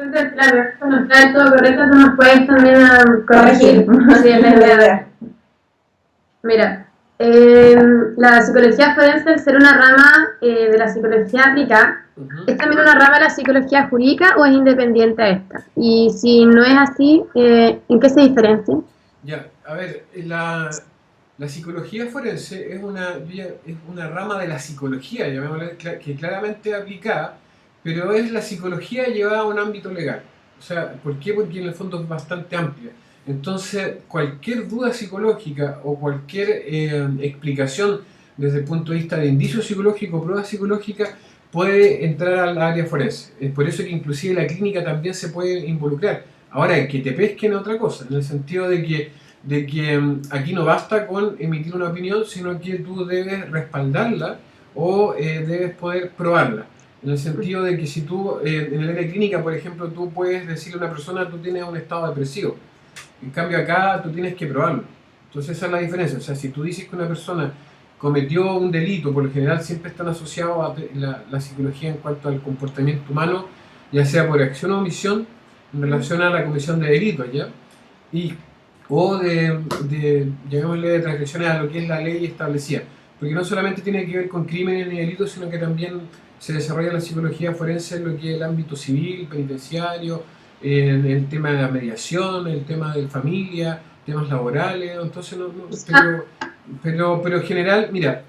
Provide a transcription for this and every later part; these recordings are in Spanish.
Entonces, claro, cuando está del todo correcto, tú nos puedes también corregir. Sí, es la idea. Mira, la psicología forense, al ser una rama de la psicología aplicada, ¿es también una rama de la psicología jurídica o es independiente a esta? Y si no es así, ¿en qué se diferencia? Ya, a ver, la psicología forense es una rama de la psicología, llamémosla, que claramente es aplicada, pero es la psicología llevada a un ámbito legal. O sea, ¿por qué? Porque en el fondo es bastante amplia. Entonces, cualquier duda psicológica o cualquier explicación desde el punto de vista de indicio psicológico o prueba psicológica puede entrar al área forense. Es por eso que inclusive la clínica también se puede involucrar. Ahora, que te pesquen es otra cosa, en el sentido de que aquí no basta con emitir una opinión, sino que tú debes respaldarla o debes poder probarla. En el sentido de que si tú, en el área clínica, por ejemplo, tú puedes decirle a una persona tú tienes un estado depresivo. En cambio acá tú tienes que probarlo. Entonces esa es la diferencia. O sea, si tú dices que una persona cometió un delito, por lo general siempre están asociados a la psicología en cuanto al comportamiento humano, ya sea por acción o omisión, en relación a la comisión de delitos, ¿ya? Y, o llamémosle, de transgresiones a lo que es la ley establecida. Porque no solamente tiene que ver con crímenes ni delitos, sino que también se desarrolla la psicología forense en lo que es el ámbito civil, penitenciario, en el tema de la mediación, el tema de familia, temas laborales, entonces pero en general, mira,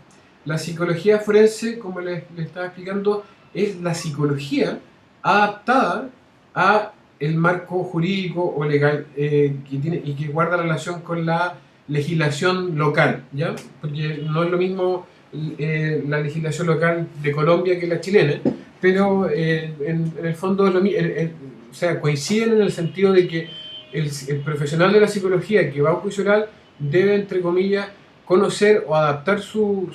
la psicología forense, como les estaba explicando, es la psicología adaptada a el marco jurídico o legal que tiene y que guarda relación con la legislación local, ¿ya? Porque no es lo mismo la legislación local de Colombia que la chilena, pero en el fondo es lo mismo, o sea, coinciden en el sentido de que el profesional de la psicología que va a un juicio oral debe, entre comillas, conocer o adaptar su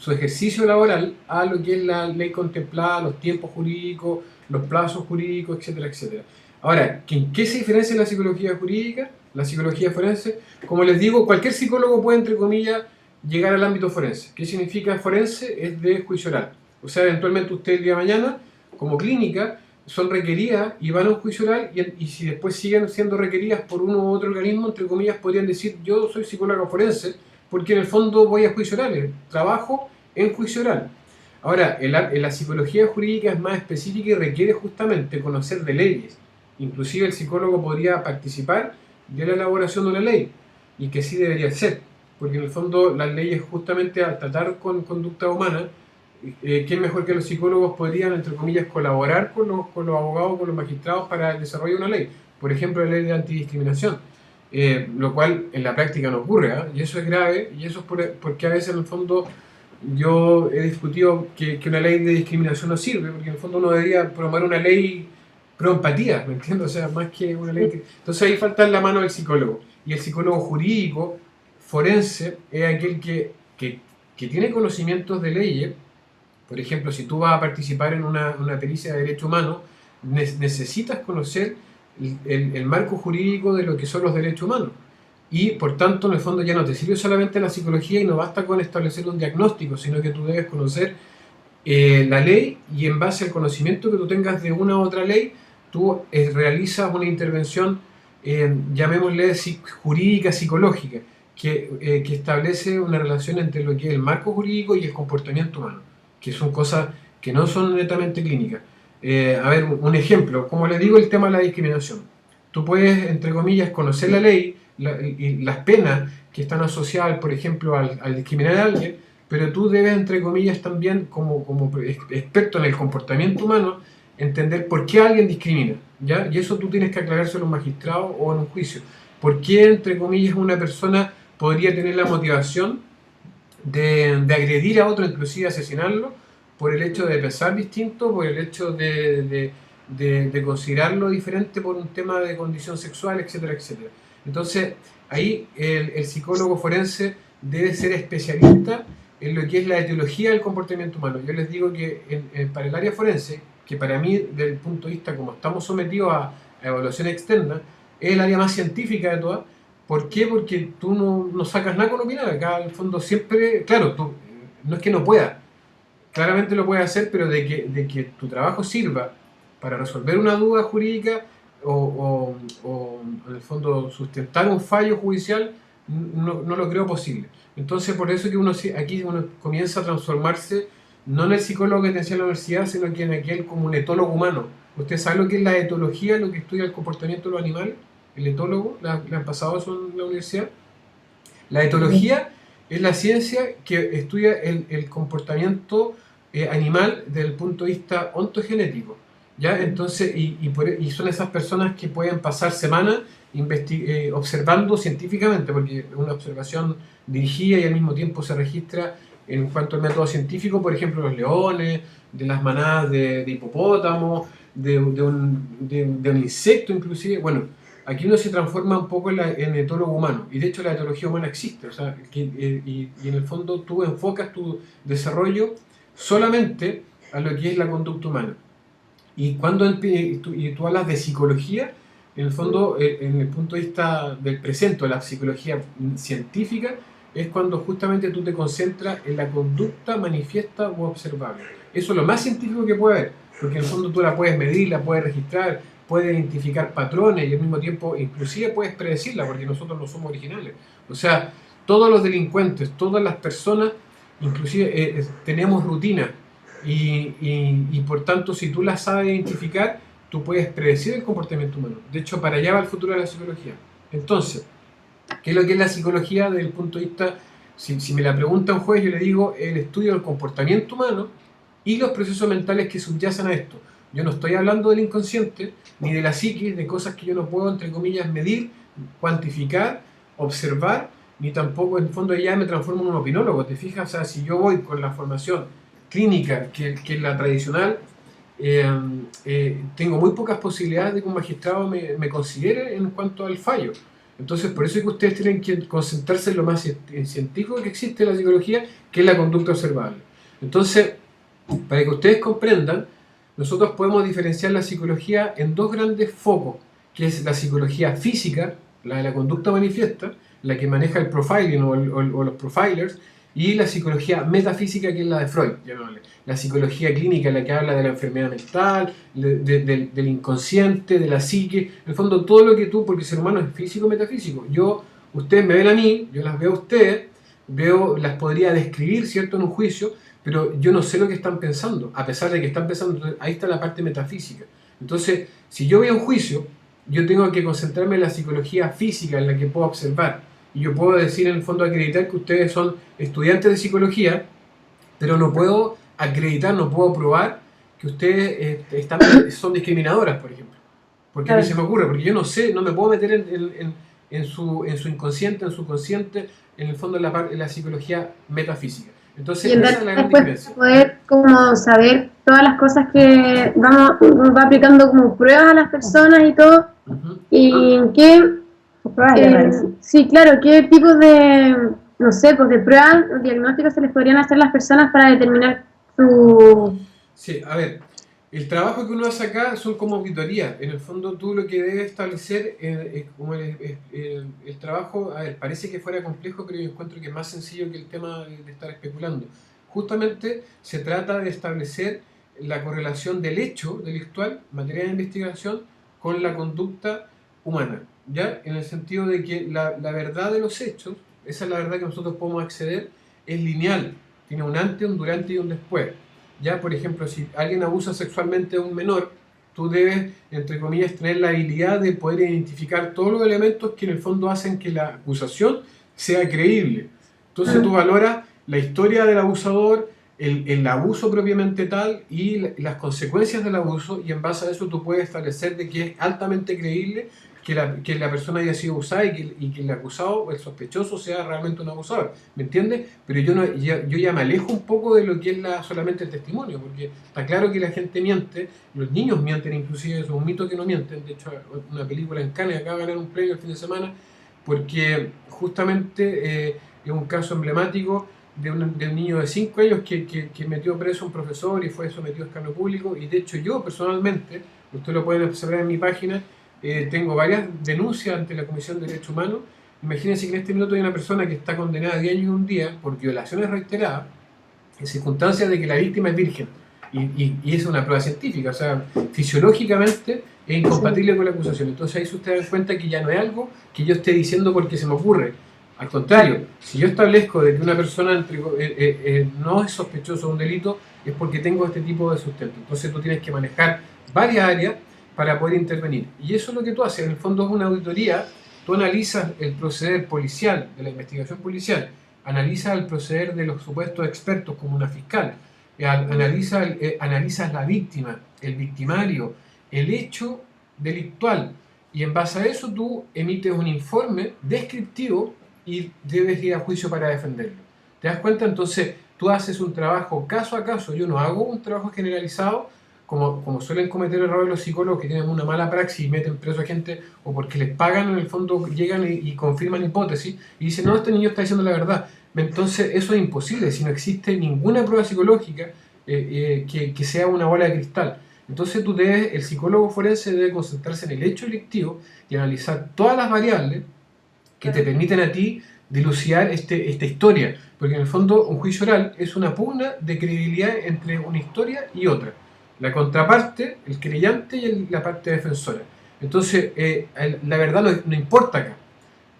ejercicio laboral a lo que es la ley contemplada, los tiempos jurídicos, los plazos jurídicos, etcétera, etcétera. Ahora, ¿en qué se diferencia la psicología jurídica? La psicología forense, como les digo, cualquier psicólogo puede, entre comillas, llegar al ámbito forense. ¿Qué significa forense? Es de juicio oral. O sea, eventualmente usted el día de mañana, como clínica, son requeridas y van a un juicio oral y si después siguen siendo requeridas por uno u otro organismo, entre comillas, podrían decir yo soy psicólogo forense, porque en el fondo voy a juicio oral, trabajo en juicio oral. Ahora, la psicología jurídica es más específica y requiere justamente conocer de leyes. Inclusive el psicólogo podría participar de la elaboración de una ley, y que sí debería ser, porque en el fondo las leyes justamente al tratar con conducta humana, ¿qué mejor que los psicólogos podrían, entre comillas, colaborar con los abogados, con los magistrados para el desarrollo de una ley? Por ejemplo, la ley de antidiscriminación. Lo cual en la práctica no ocurre, ¿eh? Y eso es grave, y eso es porque a veces en el fondo yo he discutido que una ley de discriminación no sirve, porque en el fondo uno debería promover una ley pro empatía, ¿me entiendes? O sea, más que una ley Entonces ahí falta la mano del psicólogo. Y el psicólogo jurídico, forense, es aquel que tiene conocimientos de leyes. Por ejemplo, si tú vas a participar en una pericia de derecho humano, necesitas conocer el marco jurídico de lo que son los derechos humanos. Y por tanto, en el fondo ya no te sirve solamente la psicología y no basta con establecer un diagnóstico, sino que tú debes conocer la ley y en base al conocimiento que tú tengas de una u otra ley, tú realizas una intervención, llamémosle jurídica, psicológica, que establece una relación entre lo que es el marco jurídico y el comportamiento humano, que son cosas que no son netamente clínicas. A ver, un ejemplo, como les digo, el tema de la discriminación. Tú puedes, entre comillas, conocer la ley y las penas que están asociadas, por ejemplo, al discriminar a alguien, pero tú debes, entre comillas, también, como experto en el comportamiento humano, entender por qué alguien discrimina, ¿ya? Y eso tú tienes que aclarárselo a un magistrado o en un juicio. ¿Por qué, entre comillas, una persona podría tener la motivación de agredir a otro, inclusive asesinarlo, por el hecho de pensar distinto, por el hecho de considerarlo diferente por un tema de condición sexual, etcétera, etcétera? Entonces, ahí el psicólogo forense debe ser especialista en lo que es la etiología del comportamiento humano. Yo les digo que para el área forense, que para mí, desde el punto de vista como estamos sometidos a evaluación externa, es el área más científica de todas. ¿Por qué? Porque tú no sacas nada con opinar. Acá, en el fondo, siempre, claro, tú, no es que no puedas, claramente lo puedes hacer, pero de que tu trabajo sirva para resolver una duda jurídica o en el fondo sustentar un fallo judicial, no lo creo posible. Entonces por eso que aquí uno comienza a transformarse no en el psicólogo que te enseña en la universidad, sino que en aquel como un etólogo humano. ¿Usted sabe lo que es la etología, lo que estudia el comportamiento de los animales? El etólogo, ¿le han pasado eso en la universidad? La etología es la ciencia que estudia el comportamiento animal desde el punto de vista ontogenético. ¿Ya? Entonces, y son esas personas que pueden pasar semanas observando científicamente, porque una observación dirigida y al mismo tiempo se registra en cuanto al método científico, por ejemplo, los leones, de las manadas de hipopótamos, de un insecto inclusive. Bueno, aquí uno se transforma un poco en etólogo humano, y de hecho la etología humana existe, o sea, y en el fondo tú enfocas tu desarrollo solamente a lo que es la conducta humana. Y cuando tú hablas de psicología, en el fondo, en el punto de vista del presente, la psicología científica, es cuando justamente tú te concentras en la conducta manifiesta o observable. Eso es lo más científico que puede haber, porque en el fondo tú la puedes medir, la puedes registrar, puedes identificar patrones y al mismo tiempo inclusive puedes predecirla, porque nosotros no somos originales. O sea, todos los delincuentes, todas las personas, inclusive tenemos rutinas. Y por tanto, si tú las sabes identificar, tú puedes predecir el comportamiento humano. De hecho, para allá va el futuro de la psicología. Entonces, ¿qué es lo que es la psicología desde el punto de vista? Si me la pregunta un juez, yo le digo el estudio del comportamiento humano y los procesos mentales que subyacen a esto. Yo no estoy hablando del inconsciente, ni de la psiquis, de cosas que yo no puedo, entre comillas, medir, cuantificar, observar, ni tampoco, en el fondo, ya me transformo en un opinólogo. ¿Te fijas? O sea, si yo voy con la formación clínica, que es la tradicional, tengo muy pocas posibilidades de que un magistrado me considere en cuanto al fallo. Entonces, por eso es que ustedes tienen que concentrarse en lo más científico que existe en la psicología, que es la conducta observable. Entonces, para que ustedes comprendan, nosotros podemos diferenciar la psicología en dos grandes focos, que es la psicología física, la de la conducta manifiesta, la que maneja el profiling o los profilers, y la psicología metafísica, que es la de Freud, la psicología clínica, la que habla de la enfermedad mental, del inconsciente, de la psique, en el fondo todo lo que tú, porque el ser humano es físico-metafísico. Ustedes me ven a mí, yo las veo a ustedes, las podría describir, ¿cierto?, en un juicio, pero yo no sé lo que están pensando, a pesar de que están pensando. Ahí está la parte metafísica. Entonces, si yo voy a un juicio, yo tengo que concentrarme en la psicología física, en la que puedo observar. Y yo puedo decir, en el fondo, acreditar que ustedes son estudiantes de psicología, pero no puedo acreditar, no puedo probar que ustedes son discriminadoras, por ejemplo. Porque a mí se me ocurre, porque yo no sé, no me puedo meter en su inconsciente, en su consciente, en el fondo en la psicología metafísica. Entonces, esa es la gran diferencia. Poder como saber todas las cosas que va aplicando como pruebas a las personas y todo, y qué... sí, claro, ¿qué tipo de, no sé, pues de pruebas o diagnósticos se les podrían hacer a las personas para determinar su... Sí, a ver, el trabajo que uno hace acá son como auditorías. En el fondo tú lo que debes establecer como el trabajo, a ver, parece que fuera complejo, pero yo encuentro que es más sencillo que el tema de estar especulando. Justamente se trata de establecer la correlación del hecho delictual, materia de investigación, con la conducta humana. ¿Ya? En el sentido de que la verdad de los hechos, esa es la verdad que nosotros podemos acceder, es lineal, tiene un antes, un durante y un después. ¿Ya? Por ejemplo, si alguien abusa sexualmente de un menor, tú debes, entre comillas, tener la habilidad de poder identificar todos los elementos que en el fondo hacen que la acusación sea creíble. Entonces tú valoras la historia del abusador, el abuso propiamente tal y las consecuencias del abuso, y en base a eso tú puedes establecer de que es altamente creíble que la persona haya sido abusada y que el acusado o el sospechoso sea realmente un abusador, ¿me entiendes? Pero yo ya me alejo un poco de lo que es solamente el testimonio, porque está claro que la gente miente, los niños mienten inclusive, es un mito que no mienten. De hecho, una película en Cannes acaba de ganar un premio el fin de semana, porque justamente es un caso emblemático de un niño de 5 años que metió preso a un profesor y fue sometido a escarnio público. Y de hecho yo personalmente, ustedes lo pueden observar en mi página, tengo varias denuncias ante la Comisión de Derechos Humanos. Imagínense que en este minuto hay una persona que está condenada a 10 años y un día por violaciones reiteradas en circunstancias de que la víctima es virgen. y es una prueba científica, o sea, fisiológicamente es incompatible con la acusación. Entonces ahí usted da cuenta que ya no es algo que yo esté diciendo porque se me ocurre. Al contrario, si yo establezco de que una persona no es sospechoso de un delito, es porque tengo este tipo de sustento. Entonces tú tienes que manejar varias áreas para poder intervenir. Y eso es lo que tú haces. En el fondo es una auditoría. Tú analizas el proceder policial, de la investigación policial, analizas el proceder de los supuestos expertos como una fiscal, analizas la víctima, el victimario, el hecho delictual, y en base a eso tú emites un informe descriptivo y debes ir a juicio para defenderlo. ¿Te das cuenta? Entonces tú haces un trabajo caso a caso. Yo no hago un trabajo generalizado como suelen cometer errores los psicólogos que tienen una mala praxis y meten preso a gente o porque les pagan, en el fondo llegan y confirman hipótesis y dicen, no, este niño está diciendo la verdad. Entonces eso es imposible si no existe ninguna prueba psicológica que sea una bola de cristal. Entonces el psicólogo forense debe concentrarse en el hecho delictivo y analizar todas las variables que te permiten a ti dilucidar esta historia, porque en el fondo un juicio oral es una pugna de credibilidad entre una historia y otra. La contraparte, el creyente y la parte defensora. Entonces, la verdad no importa acá.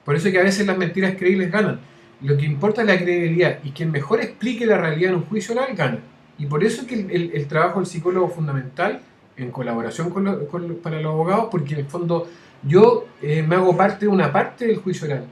Por eso es que a veces las mentiras creíbles ganan. Lo que importa es la credibilidad y quien mejor explique la realidad en un juicio oral gana. Y por eso es que el trabajo del psicólogo es fundamental en colaboración para los abogados, porque en el fondo yo me hago parte de una parte del juicio oral,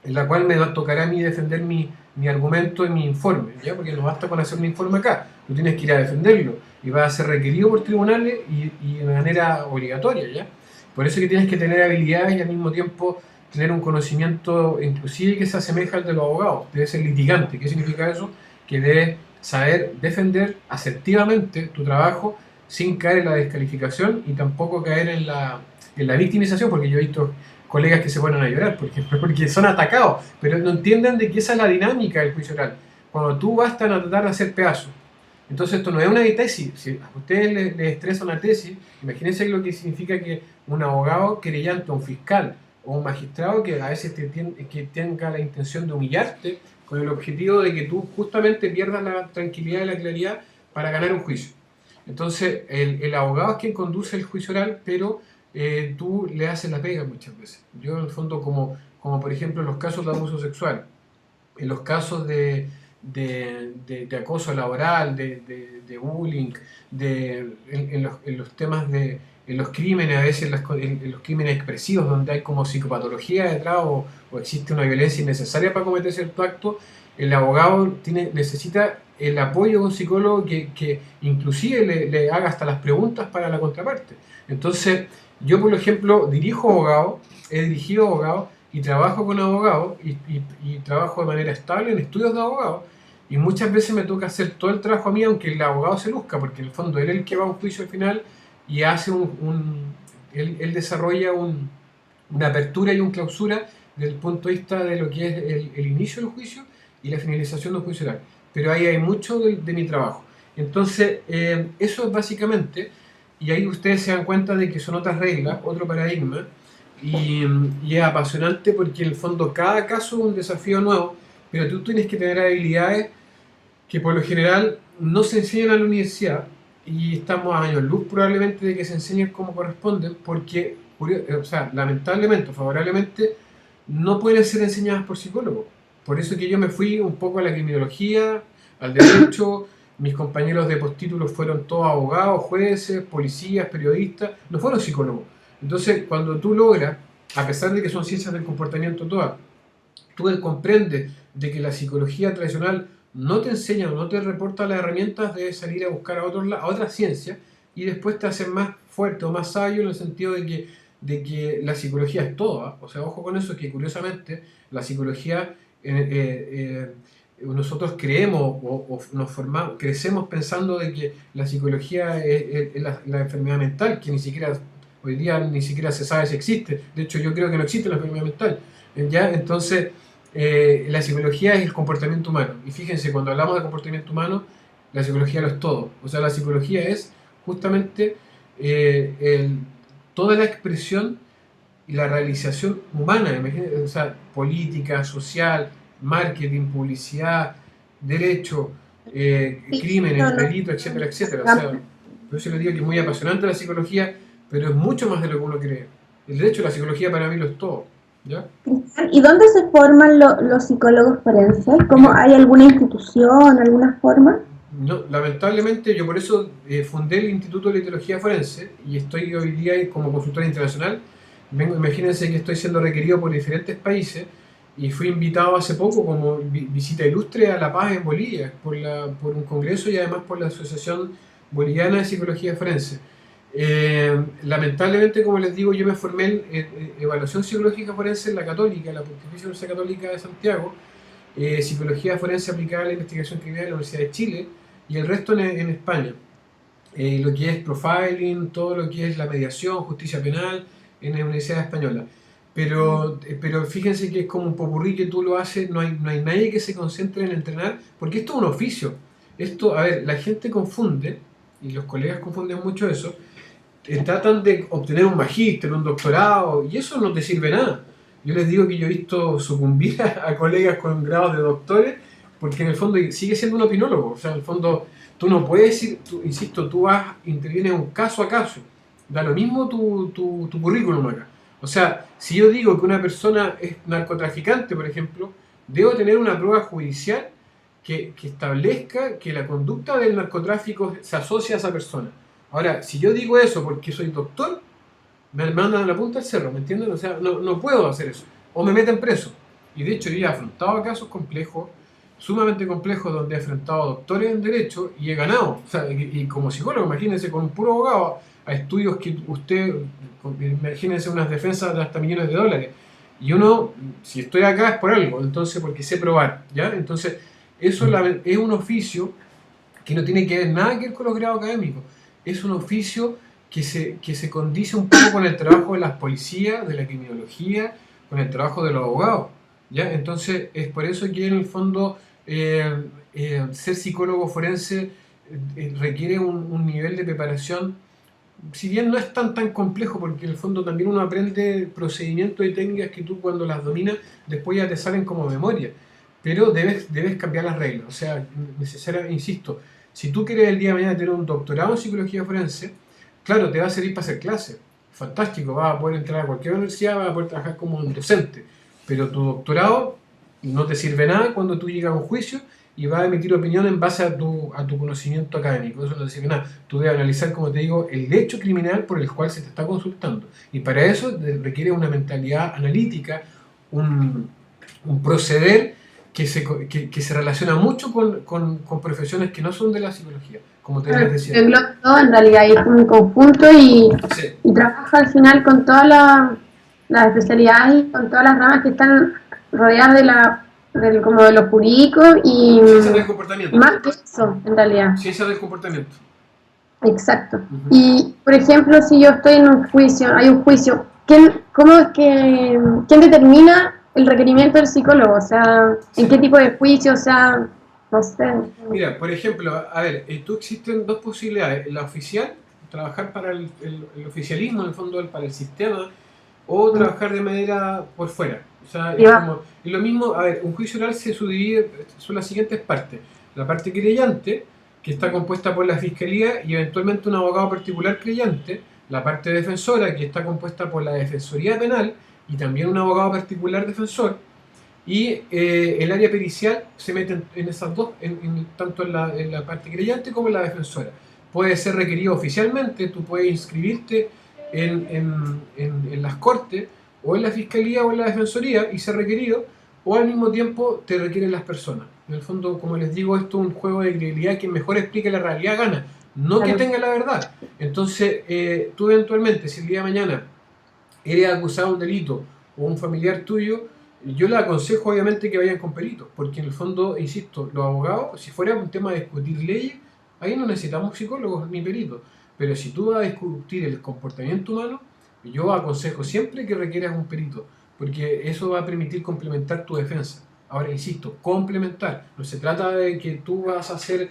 en la cual me tocará a mí defender mi argumento y mi informe, ¿ya? Porque no basta con hacer un informe acá, tú tienes que ir a defenderlo y vas a ser requerido por tribunales y de manera obligatoria, ¿ya? Por eso es que tienes que tener habilidades y al mismo tiempo tener un conocimiento inclusive que se asemeja al de los abogados. Debes ser litigante. ¿Qué significa eso? Que debes saber defender asertivamente tu trabajo sin caer en la descalificación y tampoco caer en la victimización, porque yo he visto colegas que se ponen a llorar, por ejemplo, porque son atacados, pero no entienden de que esa es la dinámica del juicio oral. Cuando tú vas a tratar de hacer pedazos. Entonces esto no es una tesis. Si a ustedes les estresa una tesis, imagínense lo que significa que un abogado querellante, un fiscal o un magistrado que a veces que tenga la intención de humillarte con el objetivo de que tú justamente pierdas la tranquilidad y la claridad para ganar un juicio. Entonces el abogado es quien conduce el juicio oral, pero tú le haces la pega muchas veces. Yo en el fondo como por ejemplo en los casos de abuso sexual, en los casos de acoso laboral, de bullying, en los temas en los crímenes, a veces en los crímenes expresivos, donde hay como psicopatología detrás o existe una violencia innecesaria para cometer cierto acto, el abogado necesita el apoyo de un psicólogo que inclusive le haga hasta las preguntas para la contraparte. Entonces, yo por ejemplo dirijo abogados, he dirigido abogados, y trabajo con abogados y trabajo de manera estable en estudios de abogados y muchas veces me toca hacer todo el trabajo a mí aunque el abogado se luzca, porque en el fondo él es el que va a un juicio al final y hace él desarrolla una apertura y una clausura desde el punto de vista de lo que es el inicio del juicio y la finalización del juicio oral, pero ahí hay mucho de mi trabajo. Entonces eso es básicamente, y ahí ustedes se dan cuenta de que son otras reglas, otro paradigma. Y es apasionante porque en el fondo cada caso es un desafío nuevo, pero tú tienes que tener habilidades que por lo general no se enseñan en la universidad y estamos a años luz probablemente de que se enseñen como corresponden porque, o sea, lamentablemente o favorablemente no pueden ser enseñadas por psicólogos. Por eso que yo me fui un poco a la criminología, al derecho, mis compañeros de postítulos fueron todos abogados, jueces, policías, periodistas, no fueron psicólogos. Entonces, cuando tú logras, a pesar de que son ciencias del comportamiento todas, tú comprendes de que la psicología tradicional no te enseña o no te reporta las herramientas de salir a buscar a otras ciencias y después te hacen más fuerte o más sabio en el sentido de que la psicología es todo. O sea, ojo con eso, que curiosamente la psicología, nosotros creemos o nos formamos, crecemos pensando de que la psicología es la enfermedad mental, que ni siquiera hoy día ni siquiera se sabe si existe. De hecho, yo creo que no existe la enfermedad mental. ¿Ya? Entonces, la psicología es el comportamiento humano. Y fíjense, cuando hablamos de comportamiento humano, la psicología lo es todo. O sea, la psicología es justamente toda la expresión y la realización humana. O sea, política, social, marketing, publicidad, derecho, Sí, crímenes, no, no. delitos, etcétera, etcétera. O sea, por eso les digo que es muy apasionante la psicología, pero es mucho más de lo que uno cree. De hecho, la psicología para mí lo es todo. ¿Ya? ¿Y dónde se forman los psicólogos forenses? ¿Cómo Mira, hay alguna institución, alguna forma? no, lamentablemente yo por eso fundé el Instituto de Litología Forense y estoy hoy día como consultor internacional. Imagínense que estoy siendo requerido por diferentes países y fui invitado hace poco como visita ilustre a La Paz en Bolivia por un congreso y además por la Asociación Boliviana de Psicología Forense. Lamentablemente, como les digo, yo me formé en evaluación psicológica forense en la Católica, la Pontificia Universidad Católica de Santiago, psicología forense aplicada a la investigación criminal en la Universidad de Chile y el resto en España. Lo que es profiling, todo lo que es la mediación, justicia penal en la Universidad Española. Pero fíjense que es como un popurrí que tú lo haces, no hay nadie que se concentre en entrenar, porque esto es un oficio. Esto, a ver, la gente confunde, y los colegas confunden mucho eso, tratan de obtener un magíster, un doctorado, y eso no te sirve nada. Yo les digo que yo he visto sucumbir a colegas con grados de doctores, porque en el fondo sigue siendo un opinólogo. O sea, en el fondo tú no puedes ir, insisto, tú intervienes un caso a caso. Da lo mismo tu currículum acá. O sea, si yo digo que una persona es narcotraficante, por ejemplo, debo tener una prueba judicial que establezca que la conducta del narcotráfico se asocia a esa persona. Ahora, si yo digo eso porque soy doctor, me mandan a la punta del cerro, ¿me entienden? O sea, no puedo hacer eso. O me meten preso. Y de hecho yo he afrontado casos complejos, sumamente complejos, donde he enfrentado a doctores en derecho y he ganado. O sea, y como psicólogo, imagínense, con un puro abogado, a estudios que usted, imagínense unas defensas de hasta millones de dólares. Y uno, si estoy acá es por algo, entonces porque sé probar, ¿ya? Entonces, eso es un oficio que no tiene que ver nada que ver con los grados académicos. Es un oficio que se condice un poco con el trabajo de las policías, de la criminología, con el trabajo de los abogados. ¿Ya? Entonces, es por eso que en el fondo ser psicólogo forense requiere un nivel de preparación, si bien no es tan complejo, porque en el fondo también uno aprende procedimientos y técnicas que tú cuando las dominas, después ya te salen como memoria. Pero debes cambiar las reglas. O sea, insisto, si tú quieres el día de mañana tener un doctorado en psicología forense, claro, te va a servir para hacer clases. Fantástico, vas a poder entrar a cualquier universidad, vas a poder trabajar como un docente. Pero tu doctorado no te sirve nada cuando tú llegas a un juicio y vas a emitir opinión en base a tu conocimiento académico. Eso no te sirve nada. Tú debes analizar, como te digo, el hecho criminal por el cual se te está consultando. Y para eso requiere una mentalidad analítica, un proceder que se relaciona mucho con profesiones que no son de la psicología, como te les decía. Engloba todo en realidad, y es un conjunto Sí. y trabaja al final con todas las especialidades y con todas las ramas que están rodeadas como de lo jurídico y Ciencia del comportamiento. más que eso, en realidad. Ciencia del comportamiento. Exacto. Ujú. Y, por ejemplo, si yo estoy en un juicio, hay un juicio, ¿quién determina el requerimiento del psicólogo? O sea, Sí. ¿en qué tipo de juicio? O sea, no sé. Mira, por ejemplo, a ver, tú existen dos posibilidades. La oficial, trabajar para el oficialismo, en el fondo, para el sistema, o trabajar de manera por fuera. O sea, es lo mismo, a ver, un juicio oral se subdivide, son las siguientes partes. La parte creyente, que está compuesta por la fiscalía y eventualmente un abogado particular creyente. La parte defensora, que está compuesta por la defensoría penal y también un abogado particular defensor. Y el área pericial se mete en esas dos, tanto en la parte creyente como en la defensora. Puede ser requerido oficialmente, tú puedes inscribirte en las cortes, o en la fiscalía o en la defensoría y ser requerido, o al mismo tiempo te requieren las personas. En el fondo, como les digo, esto es un juego de credibilidad. Quien mejor explique la realidad gana, no que tenga la verdad. Entonces, tú eventualmente, si el día de mañana eres acusado de un delito o un familiar tuyo, yo le aconsejo obviamente que vayan con peritos, porque en el fondo, insisto, los abogados, si fuera un tema de discutir leyes, ahí no necesitamos psicólogos ni peritos. Pero si tú vas a discutir el comportamiento humano, yo aconsejo siempre que requieras un perito, porque eso va a permitir complementar tu defensa. Ahora, insisto, complementar. No se trata de que tú vas a hacer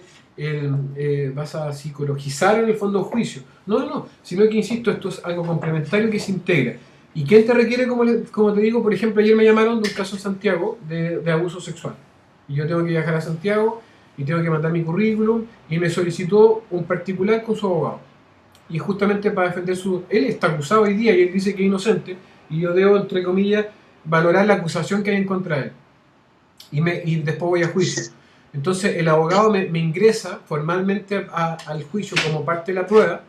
vas a psicologizar en el fondo un juicio. No, sino que, insisto, esto es algo complementario que se integra. ¿Y quién te requiere, como te digo? Por ejemplo, ayer me llamaron de un caso en Santiago de abuso sexual. Y yo tengo que viajar a Santiago y tengo que mandar mi currículum, y me solicitó un particular con su abogado. Y justamente para defender su... Él está acusado hoy día y él dice que es inocente, y yo debo, entre comillas, valorar la acusación que hay en contra de él. Y después voy a juicio. Entonces el abogado me ingresa formalmente al juicio como parte de la prueba,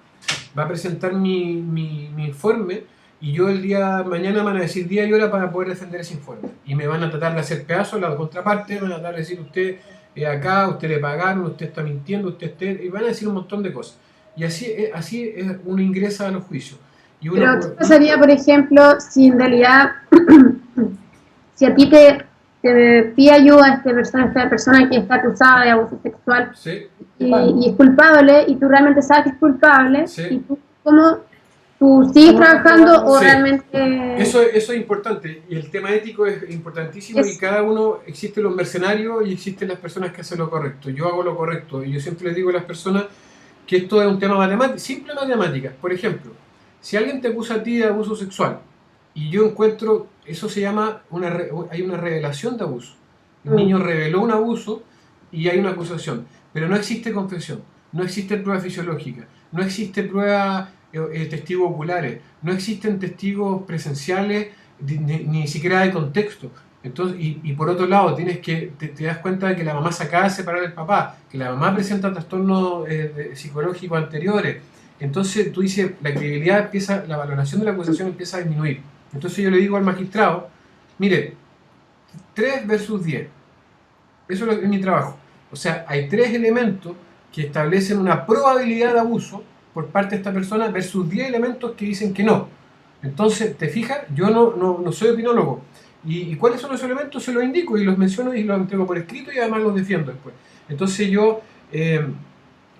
va a presentar mi informe, y yo el día de mañana me van a decir día y hora para poder defender ese informe. Y me van a tratar de hacer pedazos la contraparte, me van a tratar de decir usted acá, usted le pagaron, usted está mintiendo, y van a decir un montón de cosas. Y así es, uno ingresa a los juicios. Y uno, Pero ¿qué pasaría, por ejemplo, si en realidad, si a ti te pide ayuda esta persona que está acusada de abuso sexual, ¿sí? y es culpable, y tú realmente sabes que es culpable, Sí. y tú sigues trabajando o Sí. realmente... Eso es importante, y el tema ético es importantísimo, y cada uno, existen los mercenarios y existen las personas que hacen lo correcto. Yo hago lo correcto, y yo siempre les digo a las personas que esto es un tema matemático, simple matemática. Por ejemplo, si alguien te acusa a ti de abuso sexual, y yo encuentro, eso se llama, hay una revelación de abuso. El niño reveló un abuso y hay una acusación, pero no existe confesión, no existe prueba fisiológica, no existe prueba testigos oculares, no existen testigos presenciales, ni siquiera de contexto. Entonces, y por otro lado, te das cuenta de que la mamá se acaba de separar del papá, que la mamá presenta trastornos psicológicos anteriores. Entonces tú dices, la credibilidad empieza, la valoración de la acusación empieza a disminuir. Entonces yo le digo al magistrado, mire, 3 versus 10, eso es mi trabajo. O sea, hay 3 elementos que establecen una probabilidad de abuso por parte de esta persona versus 10 elementos que dicen que no. Entonces, ¿te fijas? Yo no soy opinólogo. ¿Y cuáles son los elementos? Se los indico y los menciono y los entrego por escrito, y además los defiendo después. Entonces yo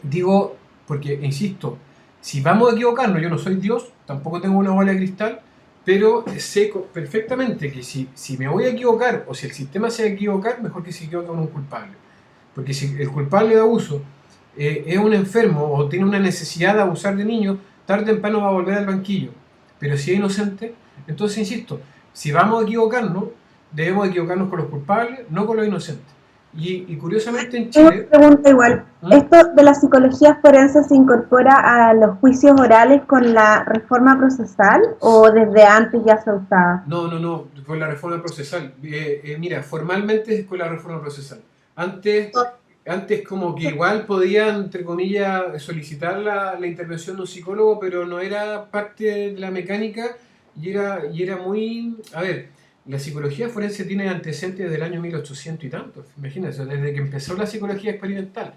digo, porque insisto, si vamos a equivocarnos, yo no soy Dios, tampoco tengo una bola de cristal, pero sé perfectamente que si me voy a equivocar, o si el sistema se va a equivocar, mejor que se equivoque con un culpable. Porque si el culpable de abuso es un enfermo o tiene una necesidad de abusar de niños, tarde o temprano va a volver al banquillo. Pero si es inocente, entonces insisto, si vamos a equivocarnos, debemos equivocarnos con los culpables, no con los inocentes. Y curiosamente en Tengo Chile... una pregunta igual. ¿Esto de la psicología forense se incorpora a los juicios orales con la reforma procesal o desde antes ya se usaba? No, con la reforma procesal. Mira, formalmente es con la reforma procesal. Antes como que igual podían, entre comillas, solicitar la intervención de un psicólogo, pero no era parte de la mecánica, y era muy... A ver, la psicología forense tiene antecedentes desde el año 1800 y tantos, imagínense, desde que empezó la psicología experimental.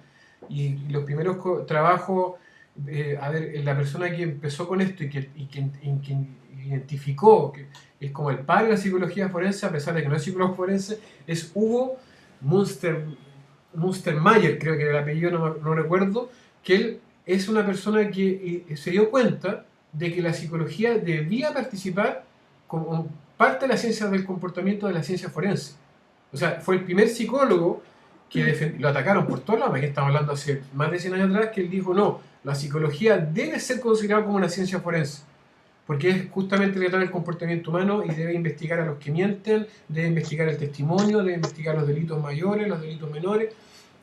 Y los primeros trabajos, la persona que empezó con esto y que identificó, que es como el padre de la psicología forense, a pesar de que no es psicólogo forense, es Hugo Münstermayer, creo que era el apellido, no recuerdo, que él es una persona que se dio cuenta de que la psicología debía participar como parte de la ciencia del comportamiento de la ciencia forense. O sea, fue el primer psicólogo que lo atacaron por todos lados, aquí estamos hablando hace más de 100 años atrás, que él dijo, no, la psicología debe ser considerada como una ciencia forense, porque es justamente tratar el comportamiento humano y debe investigar a los que mienten, debe investigar el testimonio, debe investigar los delitos mayores, los delitos menores,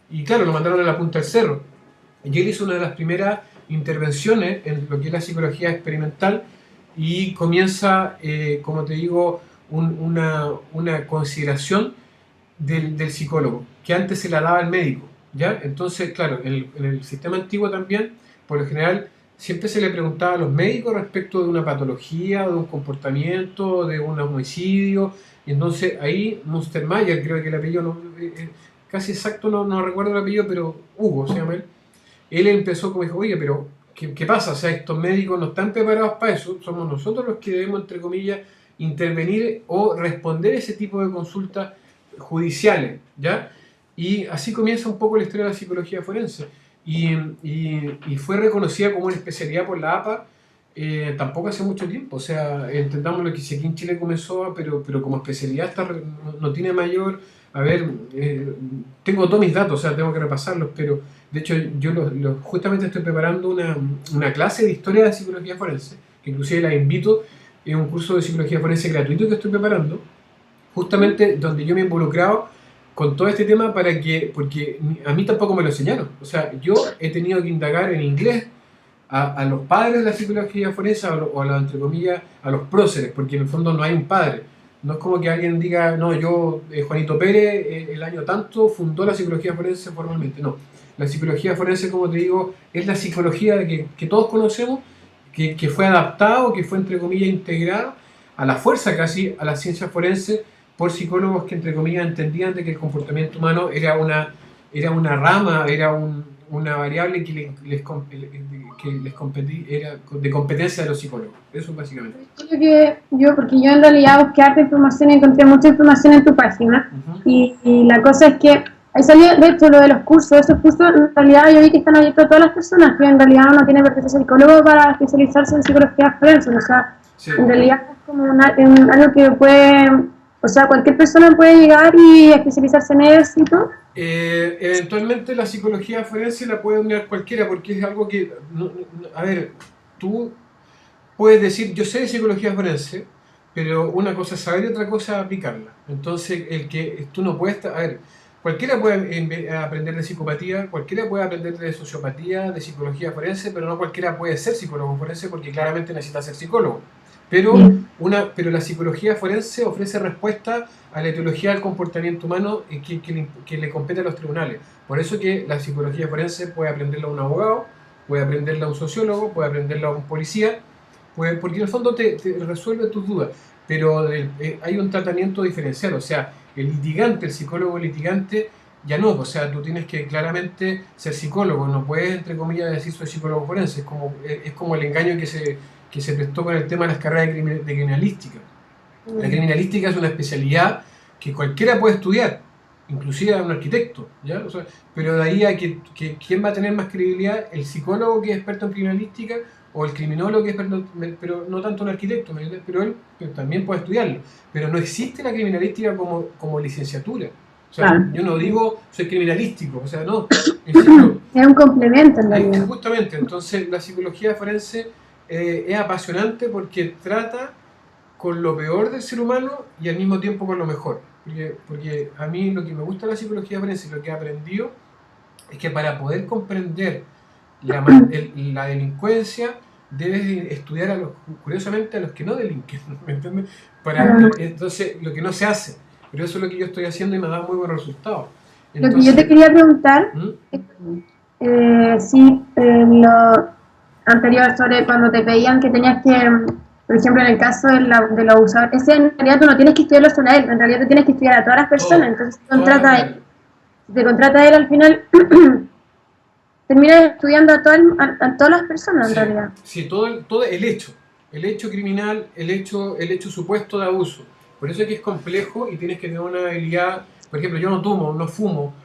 y claro, lo mandaron a la punta del cerro. Y él hizo una de las primeras intervenciones en lo que es la psicología experimental, y comienza, como te digo, una consideración del psicólogo, que antes se la daba al médico, ¿ya? Entonces, claro, en el sistema antiguo también, por lo general, siempre se le preguntaba a los médicos respecto de una patología, de un comportamiento, de un homicidio, y entonces ahí Münstermayer, creo que el apellido, casi exacto no recuerdo el apellido, pero Hugo se llama él empezó como dijo, oye, pero ¿qué pasa? O sea, estos médicos no están preparados para eso, somos nosotros los que debemos, entre comillas, intervenir o responder ese tipo de consultas judiciales, ¿ya? Y así comienza un poco la historia de la psicología forense. Y fue reconocida como una especialidad por la APA tampoco hace mucho tiempo. O sea, entendamos lo que si aquí en Chile comenzó, pero como especialidad no tiene mayor... A ver, tengo todos mis datos, o sea, tengo que repasarlos, pero de hecho yo justamente estoy preparando una clase de historia de psicología forense, que inclusive la invito, en un curso de psicología forense gratuito que estoy preparando, justamente donde yo me he involucrado con todo este tema porque a mí tampoco me lo enseñaron. O sea, yo he tenido que indagar en inglés a los padres de la psicología forense o a los, entre comillas, a los próceres, porque en el fondo no hay un padre. No es como que alguien diga, no, yo, Juanito Pérez, el año tanto fundó la psicología forense formalmente. No, la psicología forense, como te digo, es la psicología que todos conocemos, que fue adaptado, que fue, entre comillas, integrado a la fuerza casi a la ciencia forense por psicólogos que, entre comillas, entendían de que el comportamiento humano era una rama, era una variable era de competencia de los psicólogos. Eso básicamente. Porque yo en realidad busqué harta información y encontré mucha información en tu página. Y la cosa es que ahí salió, de hecho, lo de los cursos. Esos cursos, en realidad, yo vi que están abiertos a todas las personas, que en realidad uno tiene que ser psicólogo para especializarse en psicología forense. O sea, sí. En realidad es como algo que puede, o sea, cualquier persona puede llegar y especializarse en eso y todo. Eventualmente la psicología forense la puede unir cualquiera, porque es algo que, a ver, tú puedes decir, yo sé de psicología forense, pero una cosa es saber y otra cosa es aplicarla. Entonces, tú no puedes, a ver, cualquiera puede aprender de psicopatía, cualquiera puede aprender de sociopatía, de psicología forense, pero no cualquiera puede ser psicólogo forense porque claramente necesita ser psicólogo. Pero la psicología forense ofrece respuesta a la etiología del comportamiento humano que le compete a los tribunales. Por eso que la psicología forense puede aprenderla a un abogado, puede aprenderla a un sociólogo, puede aprenderla a un policía, porque en el fondo te resuelve tus dudas. Pero hay un tratamiento diferencial, o sea, el litigante, el psicólogo litigante, ya no, o sea, tú tienes que claramente ser psicólogo, no puedes, entre comillas, decir soy psicólogo forense, es como el engaño que se prestó con el tema de las carreras de criminalística. La criminalística es una especialidad que cualquiera puede estudiar, inclusive un arquitecto, ¿ya? O sea, pero de ahí a que ¿quién va a tener más credibilidad? ¿El psicólogo que es experto en criminalística o el criminólogo que es experto, pero no tanto un arquitecto, pero él también puede estudiarlo? Pero no existe la criminalística como licenciatura. O sea, yo no digo soy criminalístico, o sea, no. Es un complemento en realidad. Justamente, entonces la psicología forense es apasionante porque trata con lo peor del ser humano y al mismo tiempo con lo mejor. Porque a mí lo que me gusta de la psicología forense y lo que he aprendido es que para poder comprender la delincuencia debes estudiar curiosamente a los que no delinquen, ¿me entiendes? Entonces, lo que no se hace. Pero eso es lo que yo estoy haciendo y me ha dado muy buenos resultados. Entonces, lo que yo te quería preguntar es si lo anterior sobre cuando te pedían que tenías que, por ejemplo, en el caso de los abusadores, en realidad tú no tienes que estudiarlo solo a él, en realidad tú tienes que estudiar a todas las personas. Entonces, si te contrata a él al final, terminas estudiando a todas las personas, en realidad. Sí, todo el hecho criminal, el hecho supuesto de abuso. Por eso es que es complejo y tienes que tener una habilidad. Por ejemplo, yo no tomo, no fumo.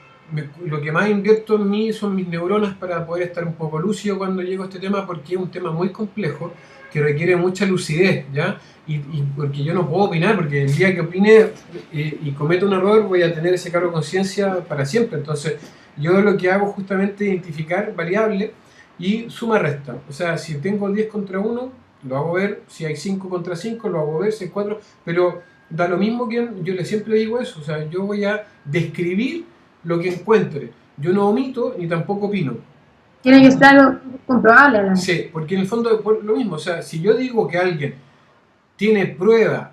Lo que más invierto en mí son mis neuronas para poder estar un poco lúcido cuando llego a este tema, porque es un tema muy complejo que requiere mucha lucidez, ¿ya? Y porque yo no puedo opinar, porque el día que opine y cometa un error voy a tener ese cargo de conciencia para siempre. Entonces, yo lo que hago justamente es identificar variables y suma-resta. O sea, si tengo 10 contra 1, lo hago ver. Si hay 5 contra 5, lo hago ver. Si hay 4, pero da lo mismo que yo siempre digo eso. O sea, yo voy a describir lo que encuentre. Yo no omito ni tampoco opino. Tiene que estar algo comprobable, ¿no? Sí, porque en el fondo es lo mismo. O sea, si yo digo que alguien tiene prueba,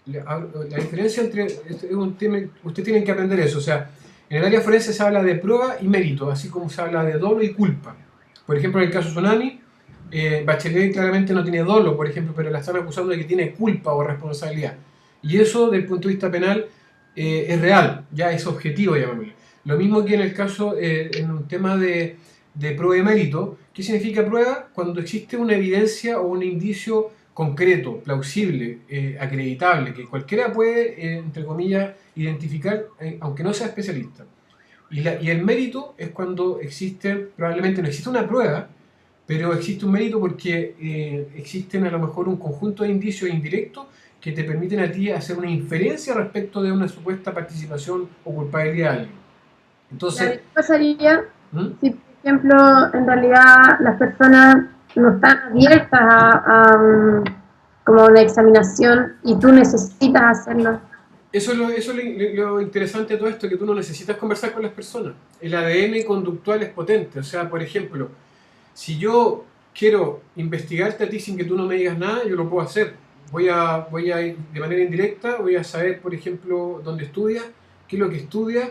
la diferencia entre es un tema, ustedes tienen que aprender eso. O sea, en el área forense se habla de prueba y mérito, así como se habla de dolo y culpa. Por ejemplo, en el caso Tsunami, Bachelet claramente no tiene dolo, por ejemplo, pero la están acusando de que tiene culpa o responsabilidad. Y eso, desde el punto de vista penal, es real, ya es objetivo, llamémosle. Lo mismo que en el caso, en un tema de prueba y mérito. ¿Qué significa prueba? Cuando existe una evidencia o un indicio concreto, plausible, acreditable, que cualquiera puede, entre comillas, identificar, aunque no sea especialista. Y el mérito es cuando probablemente no existe una prueba, pero existe un mérito porque existen a lo mejor un conjunto de indicios indirectos que te permiten a ti hacer una inferencia respecto de una supuesta participación o culpabilidad de alguien. Entonces, ¿qué pasaría si, por ejemplo, en realidad las personas no están abiertas a como una examinación y tú necesitas hacerlo? Lo interesante de todo esto, que tú no necesitas conversar con las personas. El ADN conductual es potente. O sea, por ejemplo, si yo quiero investigarte a ti sin que tú no me digas nada, yo lo puedo hacer. Voy a ir de manera indirecta, voy a saber, por ejemplo, dónde estudias, qué es lo que estudias,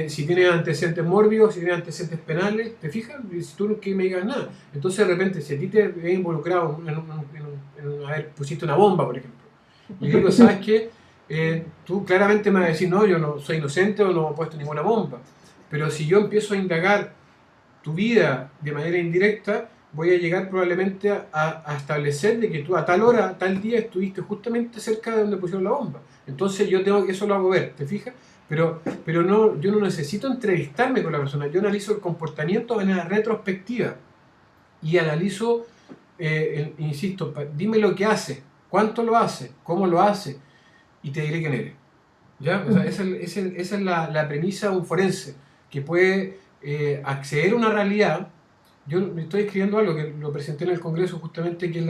si tienes antecedentes mórbidos, si tienes antecedentes penales, ¿te fijas? Si tú no que me digas nada. Entonces, de repente, si a ti te ves involucrado a ver, pusiste una bomba, por ejemplo, y digo, ¿sabes qué? Tú claramente me vas a decir, no, yo no soy inocente o no he puesto ninguna bomba. Pero si yo empiezo a indagar tu vida de manera indirecta, voy a llegar probablemente a establecer de que tú a tal hora, a tal día estuviste justamente cerca de donde pusieron la bomba. Entonces yo tengo que, eso lo hago ver, ¿te fijas? Pero no, yo no necesito entrevistarme con la persona, yo analizo el comportamiento de manera retrospectiva y analizo, insisto, dime lo que hace, cuánto lo hace, cómo lo hace y te diré quién eres. ¿Ya? O sea, esa es la premisa de un forense, que puede acceder a una realidad. Yo estoy escribiendo algo que lo presenté en el Congreso justamente, que es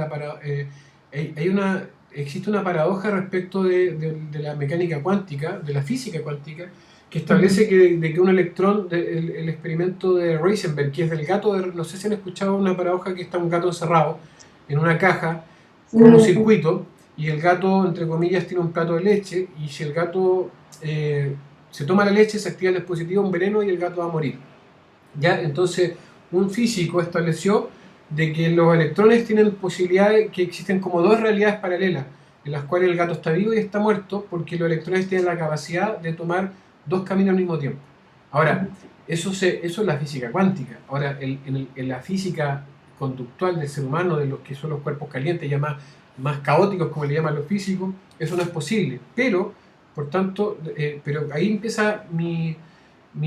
existe una paradoja respecto de la mecánica cuántica, de la física cuántica, que establece que un electrón, el experimento de Heisenberg, que es del gato, no sé si han escuchado una paradoja, que está un gato encerrado en una caja con un circuito, y el gato, entre comillas, tiene un plato de leche, y si el gato se toma la leche, se activa el dispositivo, un veneno, y el gato va a morir. ¿Ya? Entonces, un físico estableció de que los electrones tienen posibilidades, que existen como dos realidades paralelas, en las cuales el gato está vivo y está muerto, porque los electrones tienen la capacidad de tomar dos caminos al mismo tiempo. Ahora, eso es la física cuántica. Ahora, en la física conductual del ser humano, de los que son los cuerpos calientes, ya más caóticos, como le llaman los físicos, eso no es posible. Pero, por tanto, pero ahí empieza mi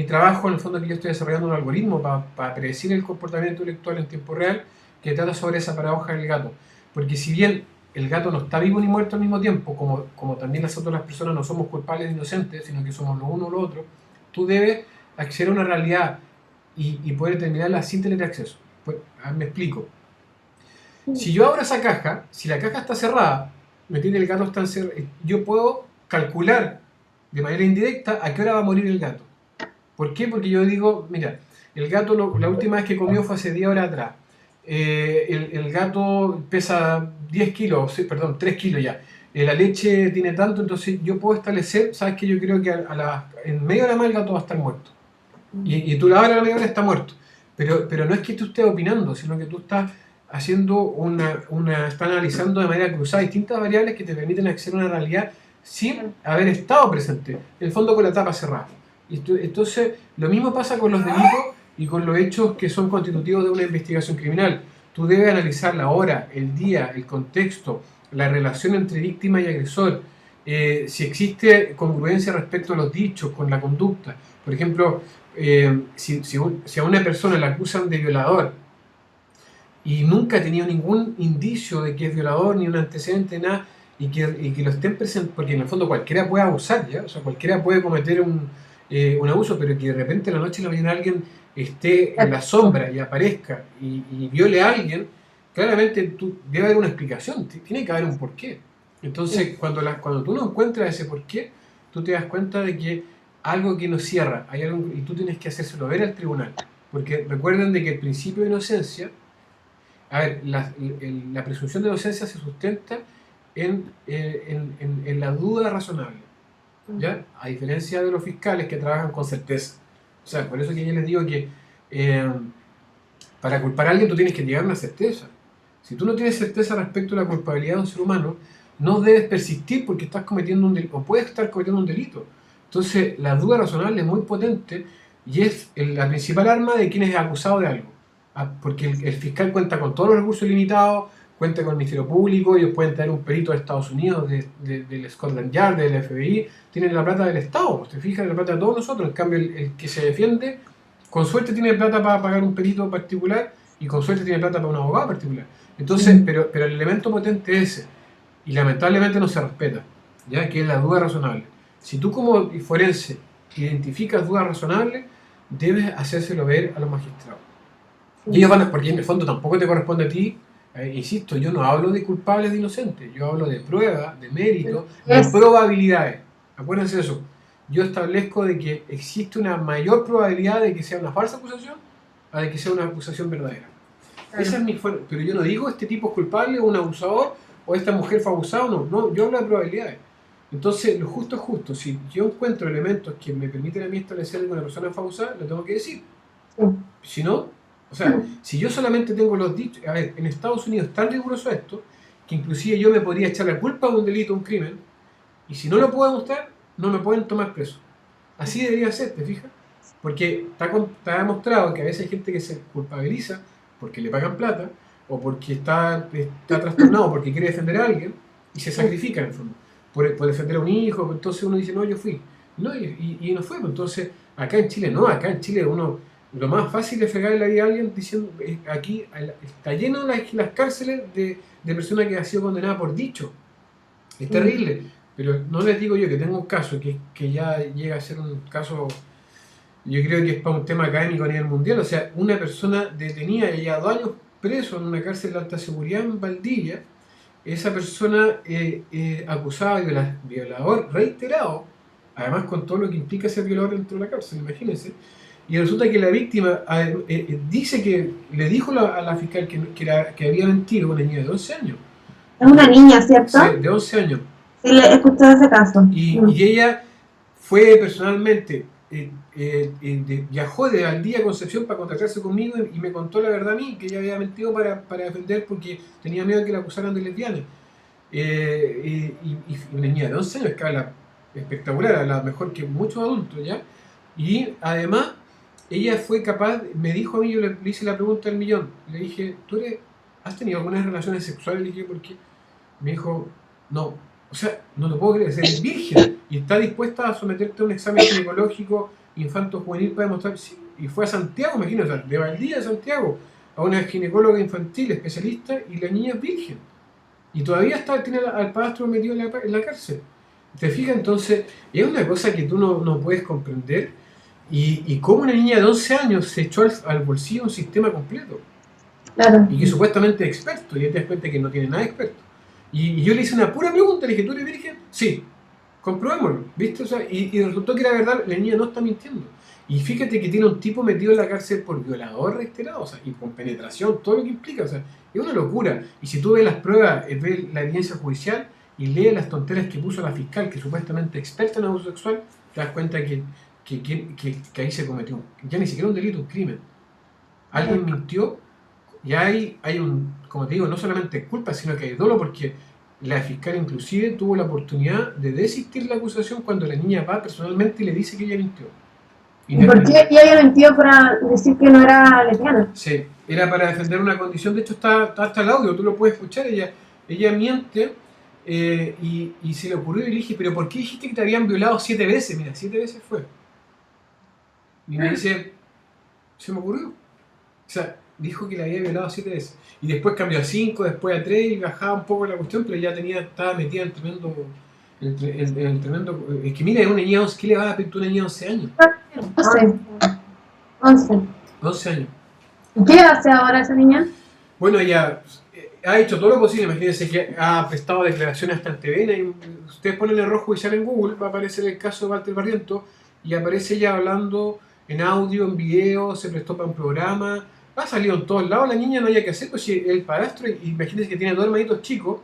trabajo, en el fondo, que yo estoy desarrollando un algoritmo para predecir el comportamiento intelectual en tiempo real, que trata sobre esa paradoja del gato. Porque si bien el gato no está vivo ni muerto al mismo tiempo, como también nosotros las personas no somos culpables e inocentes, sino que somos lo uno o lo otro, tú debes acceder a una realidad y poder determinarla sin tener acceso. Pues, me explico. Si yo abro esa caja, si la caja está cerrada, ¿me entiendes? El gato está encerrado, yo puedo calcular de manera indirecta a qué hora va a morir el gato. ¿Por qué? Porque yo digo, mira, el gato la última vez que comió fue hace 10 horas atrás. El gato pesa 10 kilos, sí, perdón, 3 kilos ya. La leche tiene tanto, entonces yo puedo establecer, sabes que yo creo que en media hora más el gato va a estar muerto. Y tú la hora a la media hora está muerto. Pero no es que tú estés opinando, sino que tú estás haciendo estás analizando de manera cruzada distintas variables que te permiten acceder a una realidad sin haber estado presente, en el fondo con la tapa cerrada. Entonces, lo mismo pasa con los delitos y con los hechos que son constitutivos de una investigación criminal. Tú debes analizar la hora, el día, el contexto, la relación entre víctima y agresor, si existe congruencia respecto a los dichos con la conducta. Por ejemplo, si a una persona la acusan de violador y nunca ha tenido ningún indicio de que es violador, ni un antecedente, nada, y que lo estén presentes, porque en el fondo cualquiera puede abusar, ¿ya? O sea, cualquiera puede cometer un abuso, pero que de repente en la noche y la mañana alguien esté en la sombra y aparezca y viole a alguien, claramente debe haber una explicación, tiene que haber un porqué. Entonces, cuando tú no encuentras ese porqué, tú te das cuenta de que algo que no cierra, hay algo, y tú tienes que hacérselo ver al tribunal. Porque recuerden de que el principio de inocencia, a ver, la presunción de inocencia se sustenta en la duda razonable, ¿ya? A diferencia de los fiscales que trabajan con certeza. O sea, por eso que yo les digo que para culpar a alguien tú tienes que llegar a una certeza. Si tú no tienes certeza respecto a la culpabilidad de un ser humano, no debes persistir porque estás cometiendo un delito, o puedes estar cometiendo un delito. Entonces, la duda razonable es muy potente y es la principal arma de quien es acusado de algo. Porque el fiscal cuenta con todos los recursos limitados, cuenta con el Ministerio Público, ellos pueden traer un perito de Estados Unidos, del Scotland Yard, del FBI, tienen la plata del Estado, te fijas, la plata de todos nosotros. En cambio, el que se defiende, con suerte tiene plata para pagar un perito particular y con suerte tiene plata para un abogado particular. Entonces, pero el elemento potente es ese, y lamentablemente no se respeta, ya que es la duda razonable. Si tú como forense identificas dudas razonables, debes hacérselo ver a los magistrados. Y ellos porque en el fondo tampoco te corresponde a ti, insisto, yo no hablo de culpables de inocentes, yo hablo de pruebas, de méritos, de probabilidades. Acuérdense de eso. Yo establezco de que existe una mayor probabilidad de que sea una falsa acusación a de que sea una acusación verdadera. Claro. Esa es mi forma. Pero yo no digo este tipo es culpable o un abusador o esta mujer fue abusada o no. No, yo hablo de probabilidades. Entonces, lo justo es justo. Si yo encuentro elementos que me permiten a mí establecer que una persona fue abusada, lo tengo que decir. Sí. Si no, o sea, si yo solamente tengo los dichos... A ver, en Estados Unidos es tan riguroso esto que inclusive yo me podría echar la culpa de un delito, un crimen, y si no lo puedo demostrar, no me pueden tomar preso. Así debería ser, ¿te fijas? Porque está demostrado que a veces hay gente que se culpabiliza porque le pagan plata o porque está trastornado, porque quiere defender a alguien y se sacrifica en el fondo por defender a un hijo. Entonces uno dice, no, yo fui. No, y no fue. Entonces, acá en Chile no, acá en Chile uno, lo más fácil es fregar la vida a alguien diciendo, aquí está lleno las cárceles de personas que han sido condenadas por dicho. Es terrible. Pero no les digo yo que tengo un caso que ya llega a ser un caso, yo creo que es para un tema académico a nivel mundial. O sea, una persona detenida y ya 2 años preso en una cárcel de alta seguridad en Valdivia, esa persona acusada de violador reiterado, además con todo lo que implica ser violador dentro de la cárcel, imagínense. Y resulta que la víctima dice que le dijo a la fiscal que había mentido con una niña de 11 años. Es una niña, ¿cierto? Sí, de 11 años. Sí, le he escuchado ese caso. Y ella fue personalmente, viajó de Valdivia a Concepción para contactarse conmigo y me contó la verdad a mí, que ella había mentido para defender porque tenía miedo de que la acusaran de lesbiana. Y una niña de 11 años, que habla espectacular, habla mejor que muchos adultos, ¿ya? Y además, ella fue capaz, me dijo a mí, yo le hice la pregunta del millón, le dije, ¿has tenido algunas relaciones sexuales? Le dije, ¿por qué? Me dijo, no. O sea, no lo puedo creer, es virgen y está dispuesta a someterte a un examen ginecológico infanto-juvenil para demostrar. Sí, y fue a Santiago, imagínate, de Valdivia a Santiago, a una ginecóloga infantil especialista y la niña es virgen. Y todavía tiene al padrastro metido en la cárcel. ¿Te fijas? Entonces, es una cosa que tú no puedes comprender. Y cómo una niña de 11 años se echó al bolsillo un sistema completo. Claro. Y que supuestamente es experto, y ya te das cuenta que no tiene nada de experto. Y yo le hice una pura pregunta, le dije, ¿tú eres virgen? Sí, comprobémoslo, ¿viste? O sea, y resultó que era verdad, la niña no está mintiendo. Y fíjate que tiene un tipo metido en la cárcel por violador reiterado, o sea, y con penetración, todo lo que implica, o sea, es una locura. Y si tú ves las pruebas, ves la evidencia judicial y lees las tonteras que puso la fiscal, que supuestamente experta en abuso sexual, te das cuenta que ahí se cometió, ya ni siquiera un delito, un crimen. Alguien mintió. Y hay como te digo, no solamente culpa, sino que hay dolo porque la fiscal inclusive tuvo la oportunidad de desistir la acusación cuando la niña va personalmente y le dice que ella mintió. ¿Y por qué ella había mentido para decir que no era lesbiana? Sí, era para defender una condición, de hecho está hasta el audio, tú lo puedes escuchar, ella miente y se le ocurrió y le dije, pero ¿por qué dijiste que te habían violado 7 veces? Mira, 7 veces fue. Y me dice, se me ocurrió. O sea, dijo que la había violado 7 veces. Y después cambió a 5, después a 3 y bajaba un poco la cuestión, pero ya estaba metida en tremendo. Es que mira, es una niña, ¿qué le va a pedir a una niña de 11 años? 11 años. ¿Y qué hace ahora esa niña? Bueno, ella ha hecho todo lo posible. Imagínense que ha prestado declaraciones hasta en TV. Y ustedes ponen el error judicial en Google, va a aparecer el caso de Walter Barriento y aparece ella hablando en audio, en video, se prestó para un programa. Ha salido en todos lados, la niña no haya que hacer, pues si el padrastro, imagínense que tiene 2 hermanitos chicos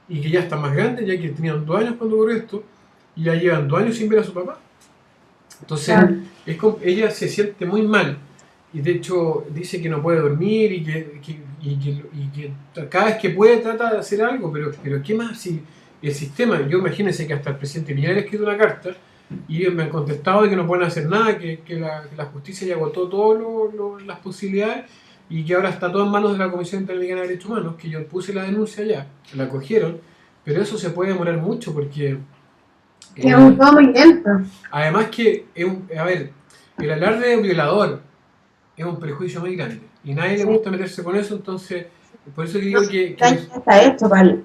y que ya están más grandes, ya que tenían 2 años cuando ocurrió esto, y ya llevan 2 años sin ver a su papá. Entonces, ella se siente muy mal, y de hecho dice que no puede dormir y que cada vez que puede trata de hacer algo, pero ¿qué más? Si el sistema, yo imagínense que hasta el presidente Piñera ha escrito una carta, y ellos me han contestado de que no pueden hacer nada, que la justicia ya agotó todas las posibilidades y que ahora está todo en manos de la Comisión Interamericana de Derechos Humanos, que yo puse la denuncia ya, la cogieron, pero eso se puede demorar mucho porque... es un todo muy lento. Además que, el alarde de violador es un prejuicio muy grande y nadie le gusta meterse con eso, entonces... Por eso digo que está hecho para el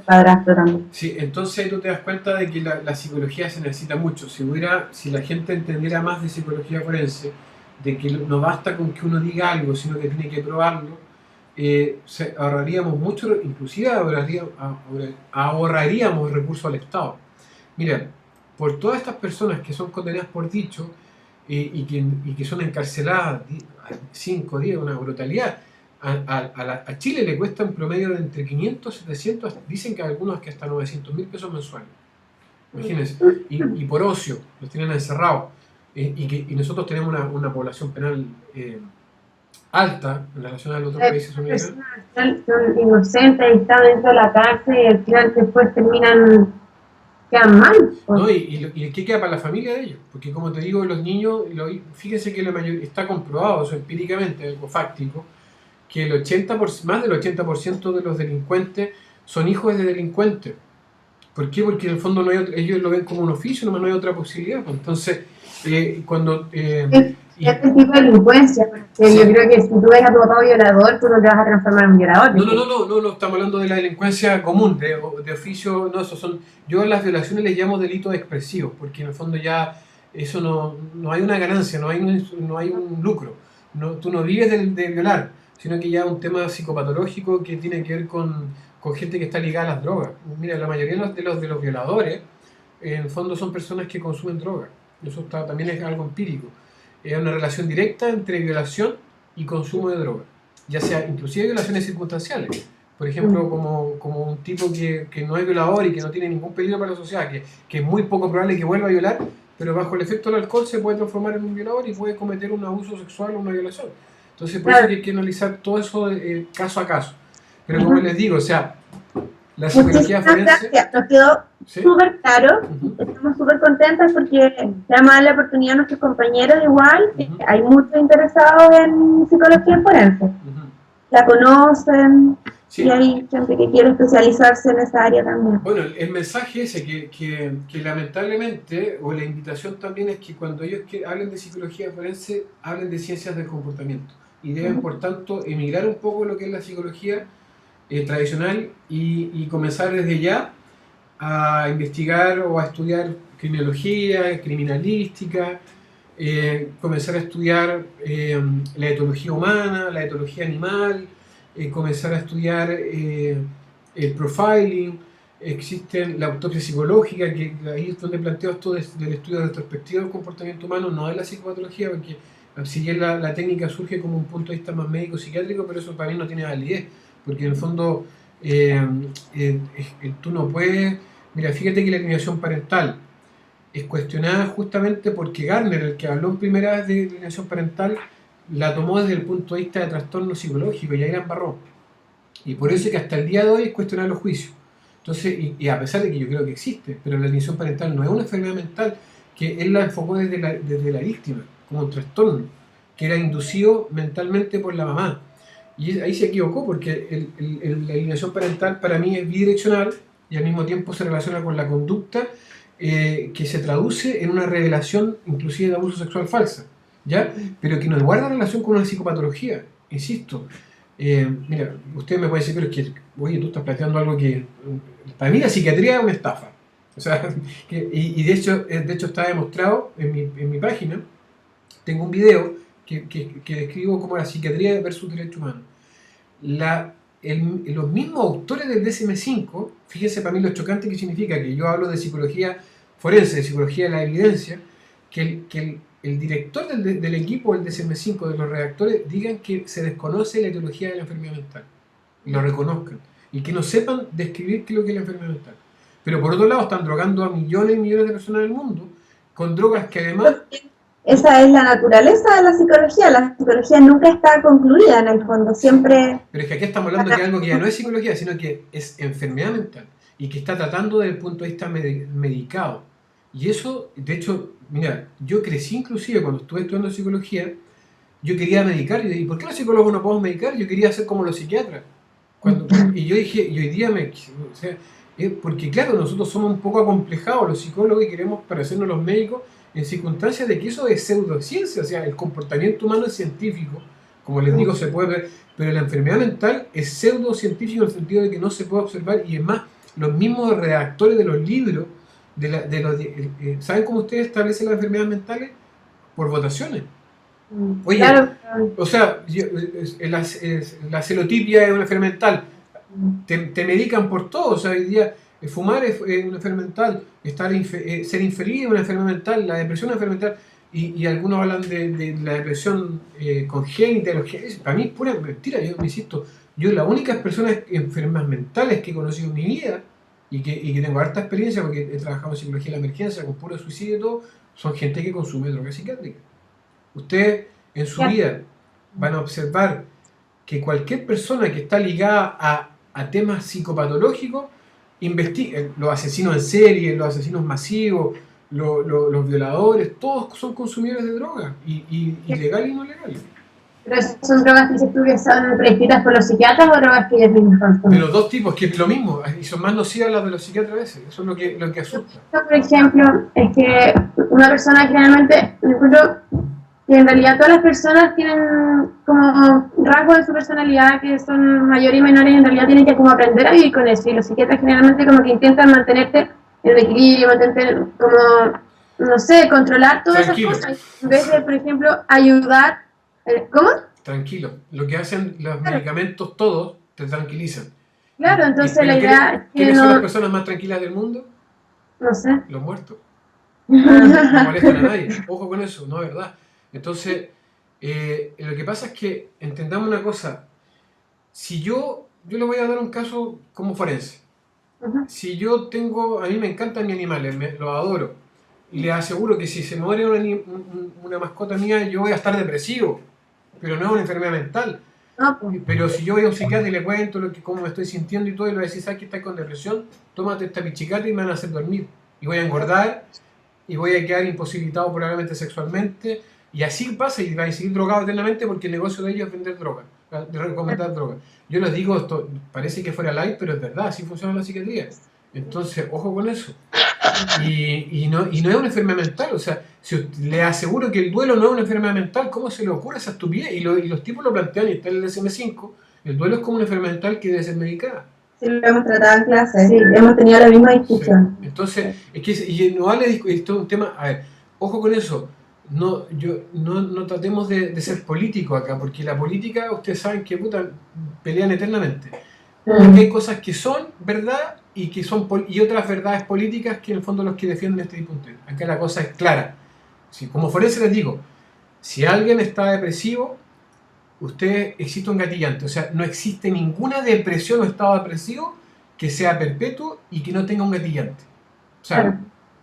padrastro también. Sí, entonces tú te das cuenta de que la psicología se necesita mucho. Si la gente entendiera más de psicología forense, de que no basta con que uno diga algo, sino que tiene que probarlo, ahorraríamos mucho, inclusive ahorraríamos recursos al Estado. Mira, por todas estas personas que son condenadas por dicho y que son encarceladas 5 días, una brutalidad. A Chile le cuesta un promedio de entre 500, 700, dicen que algunos que hasta 900.000 pesos mensuales. Imagínense. Y por ocio, los tienen encerrados. Y nosotros tenemos una población penal alta en relación a los otros países unidos. Son inocentes y están dentro de la cárcel y al final después quedan mal. ¿No? ¿Y qué queda para la familia de ellos? Porque como te digo, los niños, fíjense que la mayoría, está comprobado eso empíricamente, algo fáctico, que más del 80% de los delincuentes son hijos de delincuentes. ¿Por qué? Porque en el fondo ellos lo ven como un oficio, no hay otra posibilidad. Pues. Entonces, cuando... este tipo de delincuencia, porque sí. Yo creo que si tú ves a tu papá violador, tú no te vas a transformar en un violador. No, estamos hablando de la delincuencia común, de oficio, no, eso son... Yo a las violaciones les llamo delitos expresivos, porque en el fondo ya eso no hay una ganancia, no hay un lucro. Tú no vives de violar, sino que ya es un tema psicopatológico que tiene que ver con gente que está ligada a las drogas. Mira, la mayoría de los violadores, en el fondo son personas que consumen drogas. Eso también es algo empírico. Es una relación directa entre violación y consumo de drogas. Ya sea inclusive violaciones circunstanciales. Por ejemplo, como un tipo que no es violador y que no tiene ningún peligro para la sociedad, que es muy poco probable que vuelva a violar, pero bajo el efecto del alcohol se puede transformar en un violador y puede cometer un abuso sexual o una violación. Entonces, por eso hay que analizar todo eso caso a caso. Pero como les digo, o sea, la psicología forense... Nos quedó súper claro, estamos súper contentas porque le vamos a dar la oportunidad a nuestros compañeros igual, hay muchos interesados en psicología forense, la conocen, y hay gente que quiere especializarse en esa área también. Bueno, el mensaje ese que lamentablemente, o la invitación también es que cuando ellos hablen de psicología forense, hablen de ciencias del comportamiento, y deben por tanto emigrar un poco lo que es la psicología tradicional y comenzar desde ya a investigar o a estudiar criminología, criminalística, comenzar a estudiar la etología humana, la etología animal, comenzar a estudiar el profiling, existe la autopsia psicológica, que ahí es donde planteo esto del estudio retrospectivo del comportamiento humano, no es la psicopatología, porque si bien la técnica surge como un punto de vista más médico-psiquiátrico, pero eso para mí no tiene validez, porque en el fondo tú no puedes... Mira, fíjate que la alienación parental es cuestionada justamente porque Gardner, el que habló en primera vez de alienación parental, la tomó desde el punto de vista de trastorno psicológico y ahí la embarró. Y por eso es que hasta el día de hoy es cuestionar los juicios. Entonces, y a pesar de que yo creo que existe, pero la alienación parental no es una enfermedad mental, que él la enfocó desde la víctima, como un trastorno, que era inducido mentalmente por la mamá. Y ahí se equivocó, porque la alienación parental para mí es bidireccional y al mismo tiempo se relaciona con la conducta que se traduce en una revelación inclusive de abuso sexual falsa, ¿ya? Pero que no guarda relación con una psicopatología, insisto. Mira, usted me puede decir, pero es que, oye, tú estás planteando algo que... Para mí la psiquiatría es una estafa. O sea, y de hecho está demostrado en mi página. Tengo un video que describo como la psiquiatría versus derechos humanos. Los mismos autores del DSM-5, fíjense para mí lo chocante que significa que yo hablo de psicología forense, de psicología de la evidencia, que el director del equipo del DSM-5, de los redactores, digan que se desconoce la etiología de la enfermedad mental, y lo reconozcan, y que no sepan describir qué es lo que es la enfermedad mental. Pero por otro lado están drogando a millones y millones de personas del mundo, con drogas que además... Esa es la naturaleza de la psicología nunca está concluida en el fondo, siempre... Pero es que aquí estamos hablando de algo que ya no es psicología, sino que es enfermedad mental, y que está tratando desde el punto de vista medicado. Y eso, de hecho, mira, yo crecí inclusive cuando estuve estudiando psicología, yo quería medicar, y ¿por qué los psicólogos no podemos medicar? Yo quería ser como los psiquiatras. Y yo dije, y hoy día o sea, porque claro, nosotros somos un poco acomplejados los psicólogos y queremos parecernos los médicos en circunstancias de que eso es pseudociencia, o sea, el comportamiento humano es científico, como les digo, se puede ver, pero la enfermedad mental es pseudocientífico en el sentido de que no se puede observar, y es más, los mismos redactores de los libros, ¿saben cómo ustedes establecen las enfermedades mentales? Por votaciones. Oye, claro. O sea, la celotipia es una enfermedad mental, te medican por todo, o sea, hoy día Fumar es una enfermedad mental, ser infeliz es una enfermedad mental, la depresión es una enfermedad mental, y algunos hablan de la depresión congénita. Para mí es pura mentira, yo me insisto, yo las únicas personas enfermas mentales que he conocido en mi vida, y que tengo harta experiencia porque he trabajado en psicología de la emergencia con puro suicidio y todo, son gente que consume drogas psiquiátricas. Ustedes en su vida van a observar que cualquier persona que está ligada a temas psicopatológicos, los asesinos en serie, los asesinos masivos, los violadores, todos son consumidores de drogas, y legales y no legales. ¿Pero son drogas que dices tú que son prescritas por los psiquiatras o drogas que ellos mismos consumen? De los dos tipos, que es lo mismo, y son más nocivas las de los psiquiatras a veces, eso es lo que asusta. Por ejemplo, es que una persona generalmente, encuentro que en realidad todas las personas tienen como rasgos de su personalidad que son mayores y menores, y en realidad tienen que como aprender a vivir con eso, y los psiquiatras generalmente como que intentan mantenerte en el equilibrio, mantenerte como, no sé, controlar todas esas cosas, en vez de, por ejemplo, ayudar. ¿Cómo? Tranquilo, lo que hacen los medicamentos todos te tranquilizan. Claro, entonces la idea es que ¿quiénes son las personas más tranquilas del mundo? No sé. Los muertos. No molestan a nadie, ojo con eso, no es verdad. Entonces, lo que pasa es que entendamos una cosa. Si yo le voy a dar un caso como forense. Si yo a mí me encantan mis animales, los adoro, y les aseguro que si se muere una mascota mía, yo voy a estar depresivo, pero no es una enfermedad mental. Pero si yo voy a un psiquiatra y le cuento cómo me estoy sintiendo y todo, y le voy a decir, ¿sabes que estás con depresión? Tómate esta pichicata y me van a hacer dormir. Y voy a engordar, y voy a quedar imposibilitado probablemente sexualmente, y así pasa, y va a seguir drogado eternamente porque el negocio de ellos es vender droga, de recomendar droga. Yo les digo, esto parece que fuera light, pero es verdad, así funciona la psiquiatría. Entonces, ojo con eso. Y no es una enfermedad mental, o sea, si le aseguro que el duelo no es una enfermedad mental, ¿cómo se le ocurre esa estupidez? Y los tipos lo plantean, y está en el DSM-5, el duelo es como una enfermedad mental que debe ser medicada. Sí, lo hemos tratado en clase, sí, hemos tenido la misma discusión. Sí. Entonces, es que y no vale, esto es un tema, a ver, ojo con eso, no tratemos de ser políticos acá, porque la política, ustedes saben que pelean eternamente. Porque hay cosas que son verdad y otras verdades políticas que en el fondo los que defienden este punto. Acá la cosa es clara. Si, como forense les digo, si alguien está depresivo, existe un gatillante. O sea, no existe ninguna depresión o estado depresivo que sea perpetuo y que no tenga un gatillante. O sea,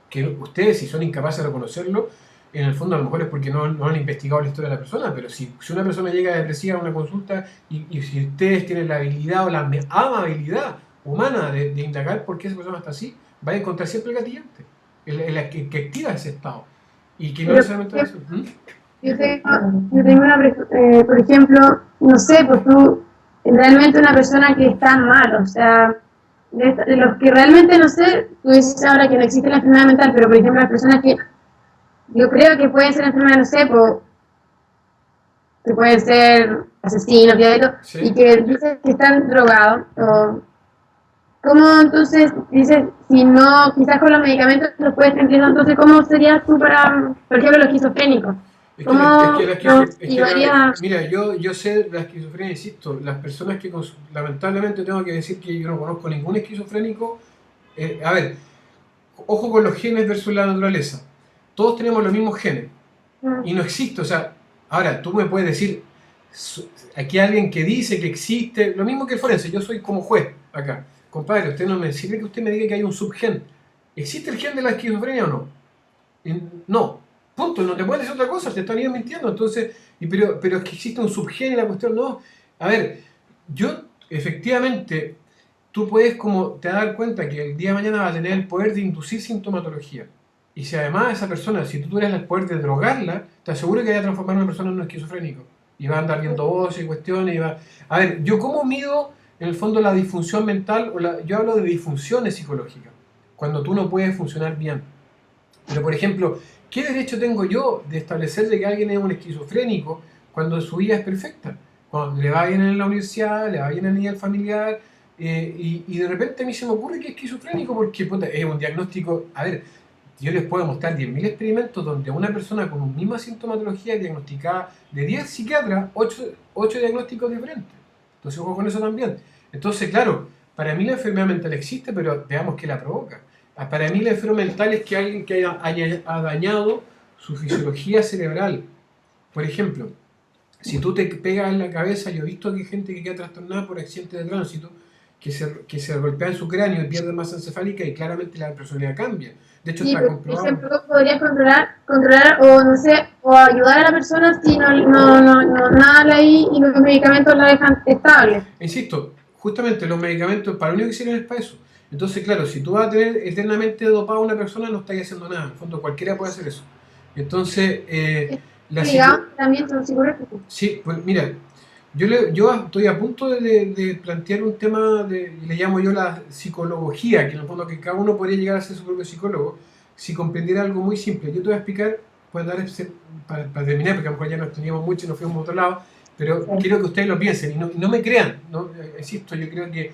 que ustedes, si son incapaces de reconocerlo, en el fondo a lo mejor es porque no han investigado la historia de la persona, pero si una persona llega depresiva a una consulta y si ustedes tienen la habilidad o la amabilidad humana de indagar por qué esa persona está así, va a encontrar siempre el gatillante, el que activa ese estado. Y que no necesariamente eso. Yo tengo por ejemplo, no sé, pues tú, realmente una persona que está mal, o sea, de los que realmente, no sé, tú dices ahora que no existe la enfermedad mental, pero por ejemplo las personas que yo creo que pueden ser enfermedades, no sé, que pueden ser asesinos, sí, y que dicen que están drogados, ¿cómo entonces dices, si no, quizás con los medicamentos los puedes tranquilizar, entonces cómo serías tú para, por ejemplo, los esquizofrénicos? Mira, yo sé de la esquizofrenia, insisto, las personas que lamentablemente tengo que decir que yo no conozco ningún esquizofrénico. A ver, ojo con los genes versus la naturaleza. Todos tenemos los mismos genes y no existe, o sea, ahora tú me puedes decir, aquí hay alguien que dice que existe, lo mismo que el forense, yo soy como juez acá. Compadre, usted no me sirve que usted me diga que hay un subgen. ¿Existe el gen de la esquizofrenia o no? No, punto, no te pueden decir otra cosa, te están mintiendo. Entonces, pero es que existe un subgen y la cuestión no. A ver, efectivamente, tú puedes te dar cuenta que el día de mañana va a tener el poder de inducir sintomatología. Y si además esa persona, si tú tuvieras el poder de drogarla, te aseguro que va a transformar a una persona en un esquizofrénico. Y va a andar viendo voces y cuestiones. A ver, ¿yo cómo mido en el fondo la disfunción mental? Yo hablo de disfunciones psicológicas, cuando tú no puedes funcionar bien. Pero, por ejemplo, ¿qué derecho tengo yo de establecer de que alguien es un esquizofrénico cuando su vida es perfecta? Cuando le va bien en la universidad, le va bien a nivel familiar, y de repente a mí se me ocurre que es esquizofrénico porque es un diagnóstico. A ver, yo les puedo mostrar 10.000 experimentos donde una persona con una misma sintomatología diagnosticada de 10 psiquiatras, 8 diagnósticos diferentes. Entonces, ojo con eso también. Entonces, claro, para mí la enfermedad mental existe, pero veamos qué la provoca. Para mí la enfermedad mental es que alguien que ha dañado su fisiología cerebral. Por ejemplo, si tú te pegas en la cabeza, yo he visto que hay gente que queda trastornada por accidentes de tránsito, que se golpea en su cráneo y pierde masa encefálica y claramente la personalidad cambia. De hecho, Sí, está por comprobado. ejemplo, podrías controlar o no sé, o ayudar a la persona si no nada ahí y los medicamentos la dejan estable. Insisto, justamente los medicamentos para lo único que sirven es para eso. Entonces, claro, si tú vas a tener eternamente dopado a una persona, no estás haciendo nada. En el fondo, cualquiera puede hacer eso. Entonces, Tratamiento psicológico. Sí, pues mira, yo estoy a punto de plantear un tema, le llamo yo la psicología, que en el fondo que cada uno podría llegar a ser su propio psicólogo, si comprendiera algo muy simple. Yo te voy a explicar, para terminar, porque a lo mejor ya nos teníamos mucho y nos fuimos a otro lado, pero quiero que ustedes lo piensen y no me crean, ¿no? Insisto, yo creo que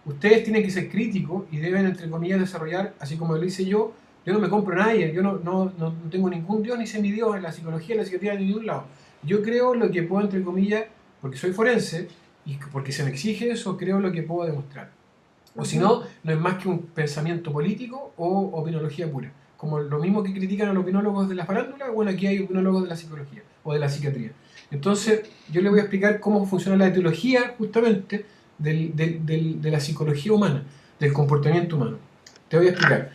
ustedes tienen que ser críticos y deben, entre comillas, desarrollar, así como lo hice yo no me compro a nadie, yo no tengo ningún Dios ni semidios en la psicología, en la psiquiatría, de ningún lado. Yo creo lo que puedo, entre comillas, porque soy forense y porque se me exige eso, creo lo que puedo demostrar. O si no, no es más que un pensamiento político o opinología pura. Como lo mismo que critican a los opinólogos de la farándula, bueno, aquí hay opinólogos de la psicología o de la psiquiatría. Entonces, yo les voy a explicar cómo funciona la etiología, justamente, de la psicología humana, del comportamiento humano. Te voy a explicar.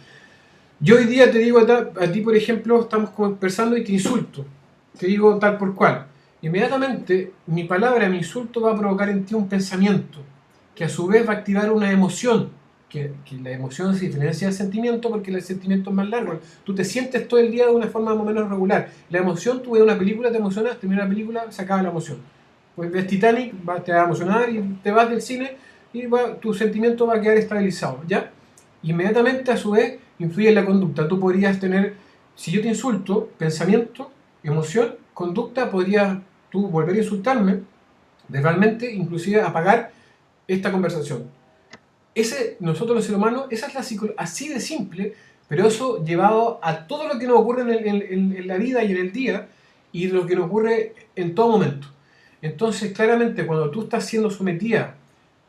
Yo hoy día te digo a ti, por ejemplo, estamos conversando y te insulto. Te digo tal por cual. Inmediatamente, mi palabra, mi insulto va a provocar en ti un pensamiento, que a su vez va a activar una emoción, que la emoción se diferencia del sentimiento porque el sentimiento es más largo. Tú te sientes todo el día de una forma más o menos regular. La emoción, tú ves una película, te emocionas, termina la película, se acaba la emoción. Pues ves Titanic, te va a emocionar y te vas del cine y tu sentimiento va a quedar estabilizado, ¿ya? Inmediatamente, a su vez, influye en la conducta. Tú podrías tener, si yo te insulto, pensamiento, emoción, conducta, podrías tú volver a insultarme verbalmente, inclusive apagar esta conversación. Nosotros los seres humanos, esa es la psicología, así de simple, pero eso llevado a todo lo que nos ocurre en la vida y en el día y lo que nos ocurre en todo momento. Entonces, claramente, cuando tú estás siendo sometida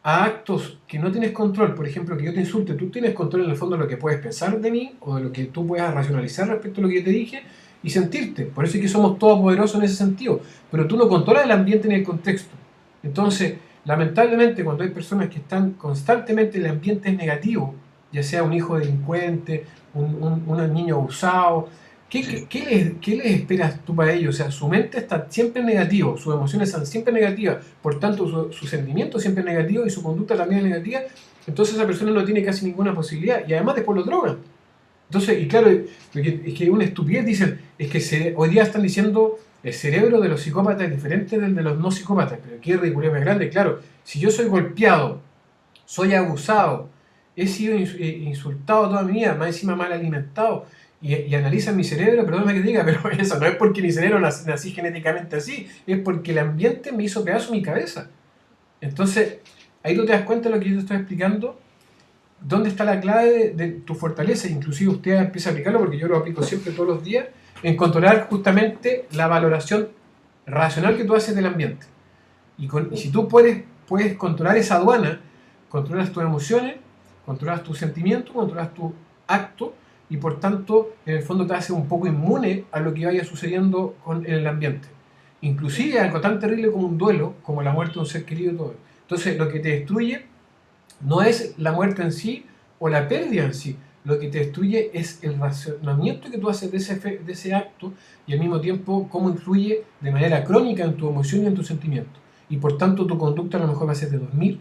a actos que no tienes control, por ejemplo, que yo te insulte, tú tienes control en el fondo de lo que puedes pensar de mí o de lo que tú puedas racionalizar respecto a lo que yo te dije y sentirte. Por eso es que somos todopoderosos en ese sentido, pero tú no controlas el ambiente ni el contexto. Entonces, lamentablemente, cuando hay personas que están constantemente en el ambiente negativo, ya sea un hijo delincuente, un niño abusado, ¿qué les esperas tú para ellos? O sea, su mente está siempre negativa, sus emociones están siempre negativas, por tanto su sentimiento siempre es negativo y su conducta también es negativa, entonces esa persona no tiene casi ninguna posibilidad y además después lo drogan. Entonces, y claro, es que una estupidez dicen, es que hoy día están diciendo el cerebro de los psicópatas es diferente del de los no psicópatas, pero qué ridiculez más grande, claro, si yo soy golpeado, soy abusado, he sido insultado toda mi vida, más encima mal alimentado, y analizan mi cerebro, perdóname que diga, pero eso no es porque mi cerebro nací genéticamente así, es porque el ambiente me hizo pedazo mi cabeza. Entonces, ahí tú te das cuenta de lo que yo te estoy explicando, dónde está la clave de tu fortaleza, inclusive usted empieza a aplicarlo, porque yo lo aplico siempre todos los días, en controlar justamente la valoración racional que tú haces del ambiente. Y si tú puedes controlar esa aduana, controlas tus emociones, controlas tus sentimientos, controlas tus actos, y por tanto, en el fondo te hace un poco inmune a lo que vaya sucediendo en el ambiente. Inclusive algo tan terrible como un duelo, como la muerte de un ser querido y todo. Entonces, lo que te destruye no es la muerte en sí o la pérdida en sí. Lo que te destruye es el razonamiento que tú haces de ese acto y al mismo tiempo cómo influye de manera crónica en tu emoción y en tu sentimiento. Y por tanto, tu conducta a lo mejor va a ser de dormir,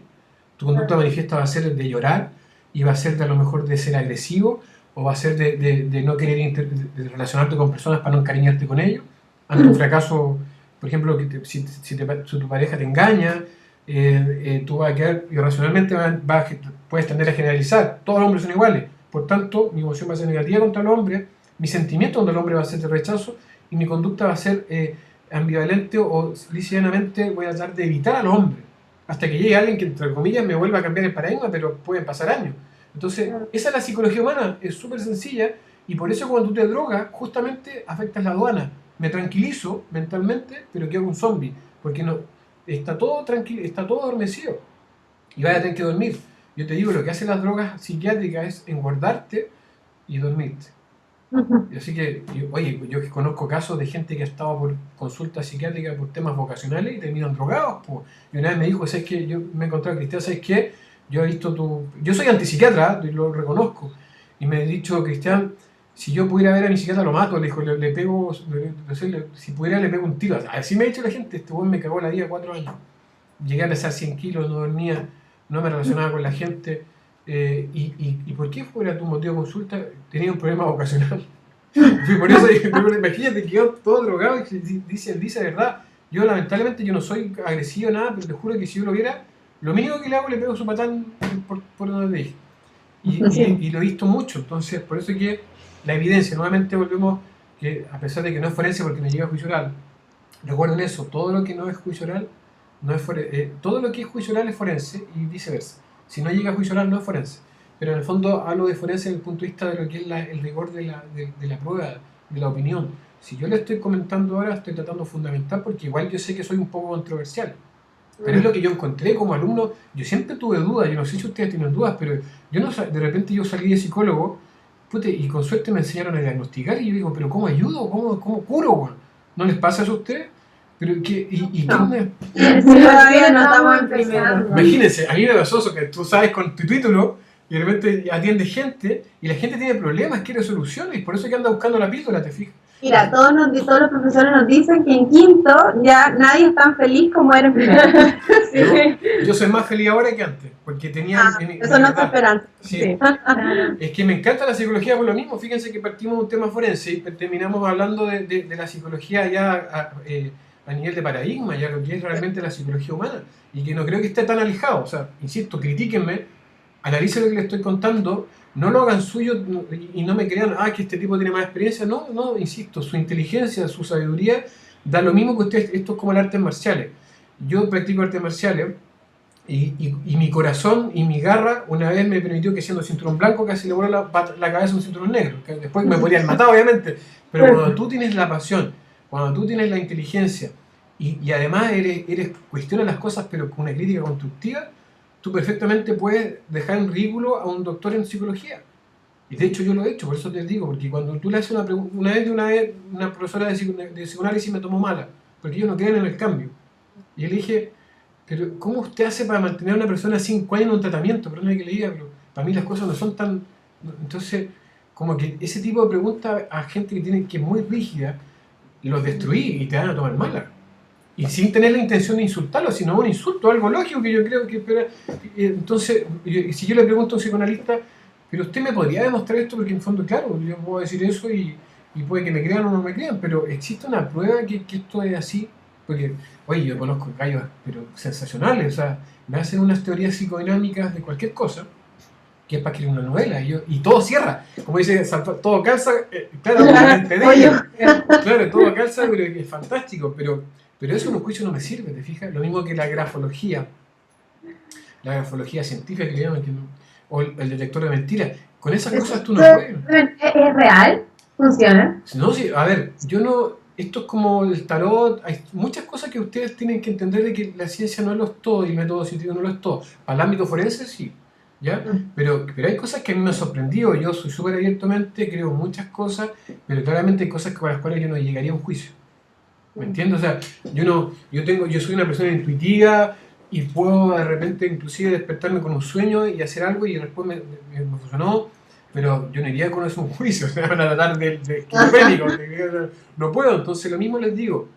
tu conducta manifiesta va a ser de llorar y va a ser de a lo mejor de ser agresivo, o va a ser de no querer de relacionarte con personas para no encariñarte con ellos. Ante un fracaso, por ejemplo, si tu pareja te engaña, tú vas a quedar irracionalmente, puedes tender a generalizar. Todos los hombres son iguales. Por tanto, mi emoción va a ser negativa contra el hombre, mi sentimiento contra el hombre va a ser de rechazo y mi conducta va a ser ambivalente o ligeramente voy a tratar de evitar a los hombres. Hasta que llegue alguien que, entre comillas, me vuelva a cambiar el paradigma, pero pueden pasar años. Entonces, esa es la psicología humana, es súper sencilla y por eso cuando tú te drogas, justamente afectas la aduana. Me tranquilizo mentalmente, pero quedo un zombie, porque no, está todo tranquilo, está todo adormecido y vaya a tener que dormir. Yo te digo, lo que hacen las drogas psiquiátricas es engordarte y dormirte. Así que, oye, yo que conozco casos de gente que ha estado por consulta psiquiátrica por temas vocacionales y terminan drogados, pues. Y una vez me dijo, ¿sabes qué? Yo me encontré a Cristian, ¿sabes qué? Yo he visto yo soy antipsiquiatra, y lo reconozco. Y me ha dicho, Cristian, si yo pudiera ver a mi psiquiatra lo mato, le dijo, le pego, si pudiera le pego un tiro. Así me ha dicho la gente, este weón me cagó la vida 4 años. Llegué a pesar 100 kilos, no dormía, no me relacionaba con la gente. ¿Y por qué fuera tu motivo de consulta? Tenía un problema vocacional. Por eso, imagínate que yo todo drogado y dice verdad. Yo lamentablemente yo no soy agresivo nada, pero te juro que si yo lo viera, lo mínimo que le hago le pego su patán por donde le dije. Y lo he visto mucho, entonces por eso es que la evidencia, nuevamente volvemos que a pesar de que no es forense porque no llega a juicio oral, recuerden eso, todo lo que no es juicio oral no es todo lo que es juicio oral es forense y viceversa. Si no llega a juicio oral no es forense. Pero en el fondo hablo de forense desde el punto de vista de lo que es el rigor de la prueba, de la opinión. Si yo le estoy comentando ahora, estoy tratando de fundamentar porque igual yo sé que soy un poco controversial. Pero es lo que yo encontré como alumno. Yo siempre tuve dudas, yo no sé si ustedes tienen dudas, pero yo no, de repente yo salí de psicólogo y con suerte me enseñaron a diagnosticar y yo digo, pero ¿cómo ayudo? ¿Cómo curo? Bueno? ¿No les pasa eso a ustedes? Pero no. ¿qué Todavía no estamos en primero. Imagínense, a mí me pasó eso, que tú sabes con tu título y de repente atiende gente y la gente tiene problemas, quiere soluciones y por eso es que anda buscando la píldora, ¿te fijas? Mira, todos los profesores nos dicen que en quinto ya nadie es tan feliz como era en primero. Sí. Yo soy más feliz ahora que antes, porque tenía... eso no es esperanza. Sí. Sí. Es que me encanta la psicología por lo mismo. Fíjense que partimos de un tema forense y terminamos hablando de la psicología ya a nivel de paradigma, ya lo que es realmente la psicología humana, y que no creo que esté tan alejado. O sea, insisto, critíquenme, analicen lo que les estoy contando, no lo hagan suyo y no me crean, que este tipo tiene más experiencia. No, insisto, su inteligencia, su sabiduría, da lo mismo que ustedes. Esto es como el artes marciales. Yo practico artes marciales y mi corazón y mi garra una vez me permitió que siendo cinturón blanco casi le voló la cabeza a un cinturón negro. Que después me podrían matar, obviamente. Pero cuando tú tienes la pasión, cuando tú tienes la inteligencia y además cuestionas las cosas pero con una crítica constructiva, tú perfectamente puedes dejar en ridículo a un doctor en psicología. Y de hecho yo lo he hecho, por eso te digo, porque cuando tú le haces una pregunta, una vez una profesora de psicoanálisis me tomó mala, porque ellos no creen en el cambio. Y yo le dije, pero ¿cómo usted hace para mantener a una persona 5 años en un tratamiento? Pero no hay que le diga, pero para mí las cosas no son tan... Entonces, como que ese tipo de preguntas a gente que es muy rígida, los destruí y te van a tomar mala. Y sin tener la intención de insultarlo, sino un insulto, algo lógico que yo creo que... Entonces, si yo le pregunto a un psicoanalista, pero usted me podría demostrar esto, porque en fondo, claro, yo puedo decir eso y puede que me crean o no me crean, pero existe una prueba que esto es así, porque, oye, yo conozco gallos, pero sensacionales, o sea, me hacen unas teorías psicodinámicas de cualquier cosa, que es para escribir una novela, y todo cierra, como dice, todo calza, claro, claro, todo calza, pero es fantástico, pero eso en un juicio no me sirve, ¿te fijas? Lo mismo que la grafología científica que le llaman, o el detector de mentiras. Con esas cosas tú no puedes. ¿Es real? ¿Funciona? No, sí, a ver, yo no... Esto es como el tarot, hay muchas cosas que ustedes tienen que entender de que la ciencia no lo es todo y el método científico no lo es todo. Para el ámbito forense sí, ¿ya? Pero hay cosas que a mí me han sorprendido. Yo soy súper abiertamente, creo muchas cosas, pero claramente hay cosas con las cuales yo no llegaría a un juicio. ¿Me entiendes? O sea, yo soy una persona intuitiva y puedo de repente inclusive despertarme con un sueño y hacer algo y después me funcionó, pero yo no iría con eso a un juicio, se me van a tratar de esquizofrénico, no puedo. Entonces lo mismo les digo,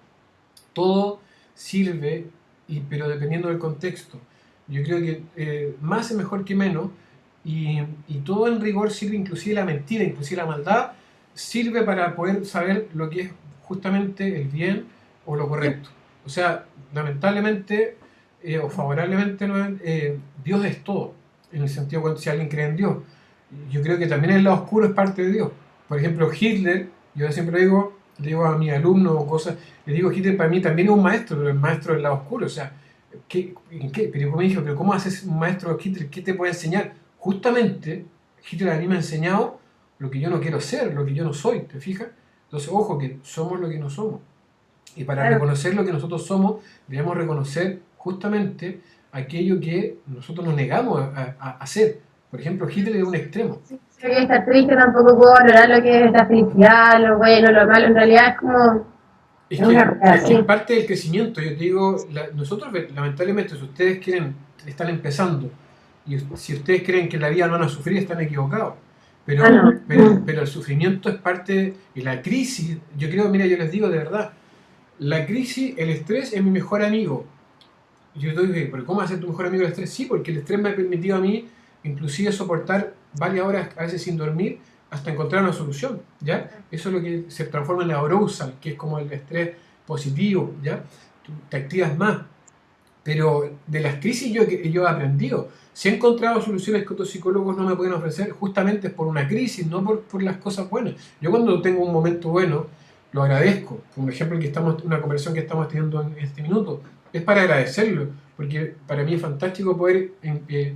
todo sirve, pero dependiendo del contexto. Yo creo que más es mejor que menos y todo en rigor sirve, inclusive la mentira, inclusive la maldad, sirve para poder saber lo que es justamente el bien o lo correcto. O sea, lamentablemente o favorablemente Dios es todo, en el sentido cuando si alguien cree en Dios. Yo creo que también el lado oscuro es parte de Dios. Por ejemplo, Hitler, yo siempre le digo a mis alumnos o cosas, le digo, Hitler para mí también es un maestro, pero el maestro del lado oscuro. O sea, ¿en qué? Pero como dije, ¿pero cómo haces un maestro Hitler? ¿Qué te puede enseñar? Justamente, Hitler a mí me ha enseñado lo que yo no quiero ser, lo que yo no soy, ¿te fijas? Entonces, ojo, que somos lo que no somos. Y para reconocer lo que nosotros somos, debemos reconocer justamente aquello que nosotros nos negamos a hacer. Por ejemplo, Hitler es un extremo. Si voy a estar triste, tampoco puedo valorar lo que es la felicidad, lo bueno, lo malo. En realidad es como Es una rueda, que es parte del crecimiento. Yo te digo, nosotros lamentablemente, si ustedes están empezando, y si ustedes creen que en la vida no van a sufrir, están equivocados. Pero el sufrimiento es parte, y la crisis, yo creo, mira, yo les digo de verdad, la crisis, el estrés es mi mejor amigo. Yo digo, ¿pero cómo va a ser tu mejor amigo el estrés? Sí, porque el estrés me ha permitido a mí inclusive soportar varias horas a veces sin dormir hasta encontrar una solución, ¿ya? Eso es lo que se transforma en la arousal, que es como el estrés positivo, ¿ya? Tú te activas más. Pero de las crisis yo he aprendido. Si he encontrado soluciones que otros psicólogos no me pueden ofrecer, justamente es por una crisis, no por las cosas buenas. Yo cuando tengo un momento bueno, lo agradezco. Por ejemplo, una conversación que estamos teniendo en este minuto, es para agradecerlo, porque para mí es fantástico poder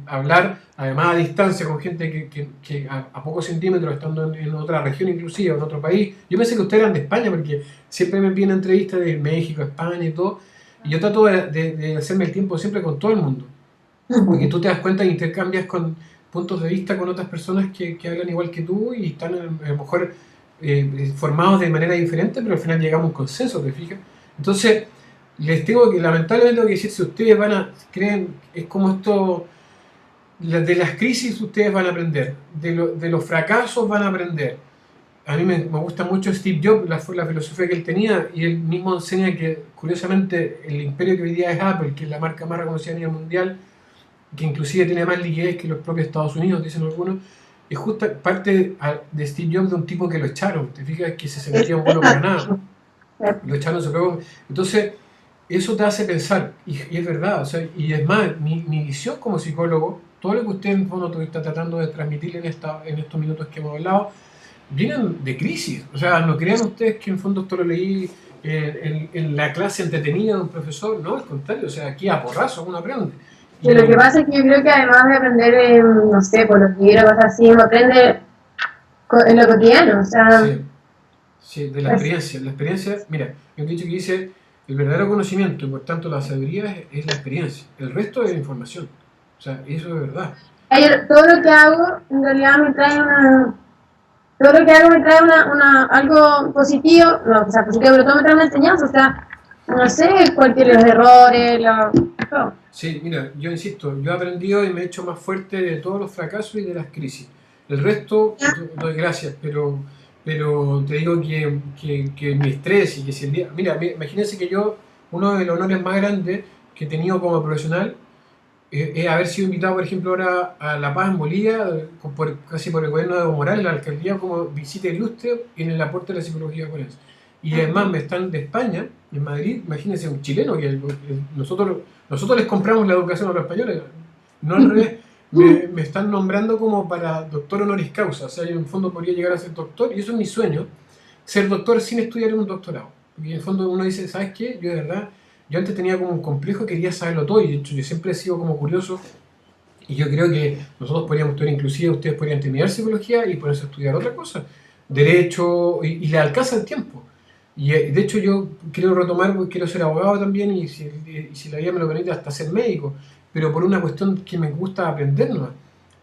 hablar, además a distancia, con gente que a pocos centímetros, estando en otra región inclusive, en otro país. Yo pensé que ustedes eran de España, porque siempre me piden entrevistas de México, España y todo, y yo trato de hacerme el tiempo siempre con todo el mundo, porque tú te das cuenta e intercambias con puntos de vista con otras personas que hablan igual que tú y están a lo mejor formados de manera diferente, pero al final llegamos a un consenso, ¿te fijas? Entonces, lamentablemente tengo que decir, si ustedes creen, es como esto, de las crisis ustedes van a aprender, de los fracasos van a aprender. A mí me gusta mucho Steve Jobs, la filosofía que él tenía, y él mismo enseña que, curiosamente, el imperio que hoy día es Apple, que es la marca más reconocida a nivel mundial, que inclusive tiene más liquidez que los propios Estados Unidos, dicen algunos, es justo parte de Steve Jobs de un tipo que lo echaron, te fijas que se metía un vuelo para nada, lo echaron, se pegó. Entonces, eso te hace pensar, y es verdad, o sea, y es más, mi visión como psicólogo, todo lo que usted en fondo está tratando de transmitir en estos minutos que hemos hablado, vienen de crisis. O sea, no crean ustedes que en fondo esto lo leí en la clase entretenida de un profesor, no, al contrario, o sea, aquí a porrazo uno aprende. Y lo que pasa es que yo creo que además de aprender, no sé, por los libros, cosas así, uno aprende en lo cotidiano, o sea... Sí, de la experiencia. La experiencia, mira, hay un dicho que dice, el verdadero conocimiento y por tanto la sabiduría es la experiencia. El resto es información. O sea, eso es verdad. Todo lo que hago, en realidad me trae algo positivo, no, o sea, positivo, pero todo me trae una enseñanza, o sea, no sé, cualquier los errores, todo. Sí, mira, yo insisto, yo he aprendido y me he hecho más fuerte de todos los fracasos y de las crisis. El resto, doy gracias, pero te digo que mi estrés y que si el día... Mira, imagínense que yo, uno de los honores más grandes que he tenido como profesional es haber sido invitado, por ejemplo, ahora a La Paz en Bolivia, casi por el gobierno de Evo Morales, la alcaldía, como visita ilustre en el aporte de la psicología forense. Y además me están de España, en Madrid, imagínense un chileno, que nosotros les compramos la educación a los españoles, no al revés, me están nombrando como para doctor honoris causa, o sea, yo en el fondo podría llegar a ser doctor, y eso es mi sueño, ser doctor sin estudiar un doctorado. Porque en el fondo uno dice, ¿sabes qué? Yo de verdad, yo antes tenía como un complejo, quería saberlo todo, y de hecho yo siempre he sido como curioso, y yo creo que nosotros podríamos estudiar, inclusive ustedes podrían terminar psicología y ponerse a estudiar otra cosa, derecho, y le alcanza el tiempo. Y de hecho yo quiero retomar, quiero ser abogado también, y si la vida me lo permite, hasta ser médico, pero por una cuestión que me gusta aprender nomás.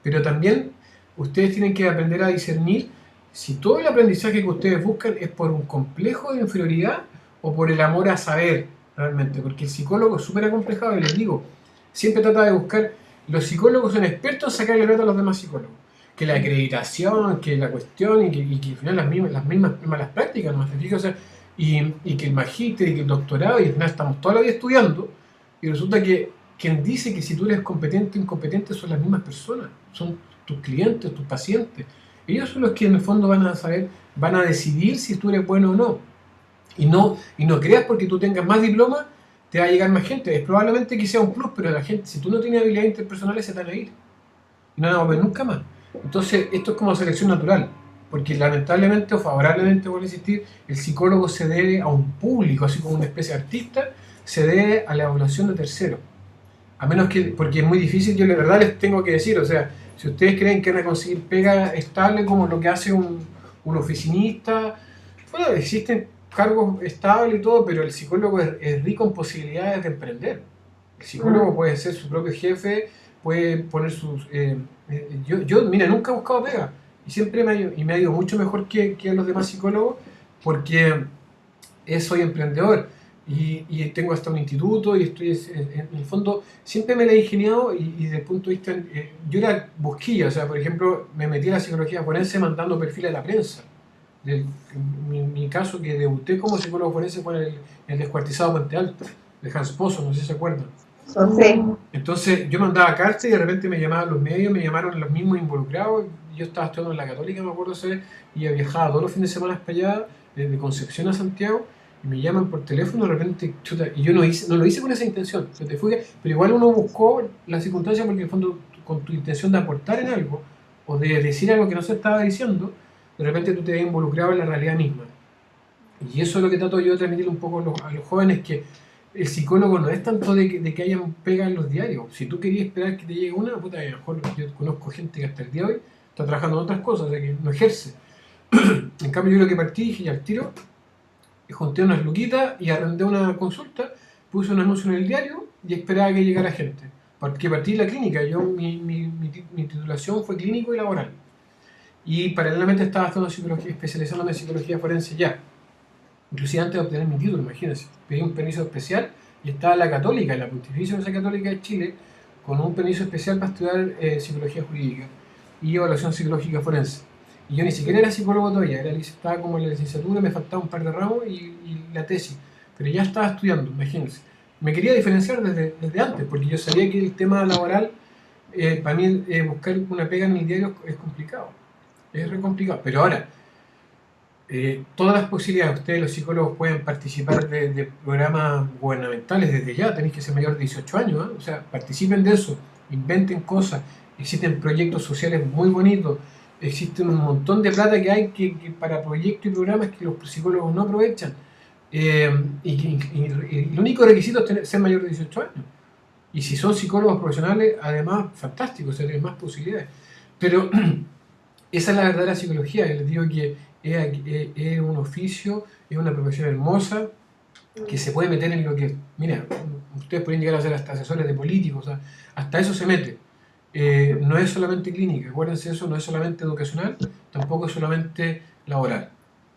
Pero también ustedes tienen que aprender a discernir si todo el aprendizaje que ustedes buscan es por un complejo de inferioridad o por el amor a saber realmente, porque el psicólogo es súper acomplejado, y les digo, siempre trata de buscar, los psicólogos son expertos en sacarle plata a los demás psicólogos, que la acreditación, que la cuestión, y que al final las mismas malas prácticas, ¿no? ¿Te fijas? O sea, y que el magíster y que el doctorado, y al final estamos toda la vida estudiando, y resulta que quien dice que si tú eres competente o incompetente son las mismas personas, son tus clientes, tus pacientes. Ellos son los que en el fondo van a decidir si tú eres bueno o no. Y no creas porque tú tengas más diplomas, te va a llegar más gente. Es probablemente que sea un plus, pero la gente, si tú no tienes habilidades interpersonales, se te van a ir. Y no van a volver nunca más. Entonces, esto es como selección natural. Porque lamentablemente o favorablemente, vuelvo a insistir, el psicólogo se debe a un público, así como una especie de artista, se debe a la evaluación de terceros. A menos que, porque es muy difícil, yo de verdad les tengo que decir, o sea, si ustedes creen que van a conseguir pega estable como lo que hace un oficinista, bueno, existen cargos estables y todo, pero el psicólogo es rico en posibilidades de emprender. El psicólogo puede ser su propio jefe, puede poner sus... mira, nunca he buscado pega y siempre me ha ido mucho mejor que los demás psicólogos porque soy emprendedor y tengo hasta un instituto y estoy en el fondo, siempre me la he ingeniado y desde el punto de vista, yo era busquilla, o sea, por ejemplo, me metí a la psicología forense mandando perfiles a la prensa. Mi caso que debuté como psicólogo forense fue el descuartizado Puente Alto, de Hans Pozo, no sé si se acuerdan. Sí. Entonces yo mandaba cartas y de repente me llamaban los medios, me llamaron los mismos involucrados. Yo estaba estudiando en la Católica, me acuerdo, y viajaba todos los fines de semana para allá, desde Concepción a Santiago, y me llaman por teléfono de repente, chuta, y yo no lo hice con esa intención, pero igual uno buscó la circunstancia porque en el fondo con tu intención de aportar en algo o de decir algo que no se estaba diciendo, de repente tú te ves involucrado en la realidad misma. Y eso es lo que trato yo de transmitirle un poco a los jóvenes, que el psicólogo no es tanto de que hayan pega en los diarios. Si tú querías esperar que te llegue una, puta, a lo mejor yo conozco gente que hasta el día de hoy está trabajando en otras cosas, o sea que no ejerce. En cambio yo lo que partí, dije ya al tiro, junté unas luquitas y arrendé una consulta, puse un anuncio en el diario y esperaba que llegara gente. Porque partí de la clínica, mi titulación fue clínico y laboral. Y paralelamente estaba estudiando psicología, especializándome en psicología forense ya. Inclusive antes de obtener mi título, imagínense. Pedí un permiso especial y estaba la Católica, la Pontificia Universidad Católica de Chile, con un permiso especial para estudiar psicología jurídica y evaluación psicológica forense. Y yo ni siquiera era psicólogo todavía, estaba como en la licenciatura, me faltaba un par de ramos y la tesis. Pero ya estaba estudiando, imagínense. Me quería diferenciar desde antes, porque yo sabía que el tema laboral, para mí buscar una pega en el diario es complicado. Es re complicado. Pero ahora, todas las posibilidades, ustedes los psicólogos pueden participar de programas gubernamentales desde ya, tenéis que ser mayor de 18 años, ¿eh? O sea, participen de eso, inventen cosas, existen proyectos sociales muy bonitos, existen un montón de plata que hay que para proyectos y programas que los psicólogos no aprovechan, y el único requisito es ser mayor de 18 años, y si son psicólogos profesionales, además, fantástico, o sea, tienen más posibilidades, pero esa es la verdadera psicología. Yo les digo que es un oficio, es una profesión hermosa, que se puede meter en lo que... Mira, ustedes pueden llegar a ser hasta asesores de políticos, o sea, hasta eso se mete. No es solamente clínica, acuérdense eso, no es solamente educacional, tampoco es solamente laboral.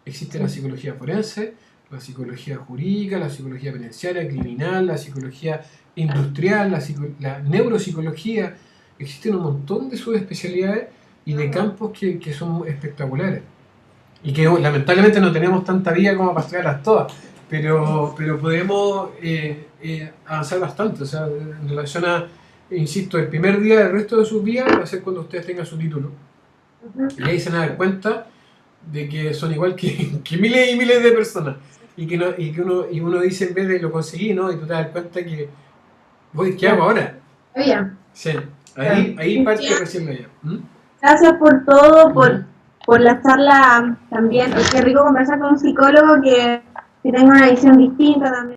Existe la psicología forense, la psicología jurídica, la psicología penitenciaria, criminal, la psicología industrial, la neuropsicología. Existen un montón de subespecialidades y de campos que son espectaculares y que lamentablemente no tenemos tanta vida como para estudiarlas todas, pero podemos avanzar bastante, o sea, en relación a, insisto, el primer día del resto de sus vidas va a ser cuando ustedes tengan su título, y ahí se van a dar cuenta de que son igual que miles y miles de personas, y uno dice, en vez de lo conseguí, ¿no? Y tú te das cuenta que, ¿qué hago ahora? Sí, ahí parte recién la idea. Gracias por todo, por la charla también. Qué rico conversar con un psicólogo que tenga una visión distinta también.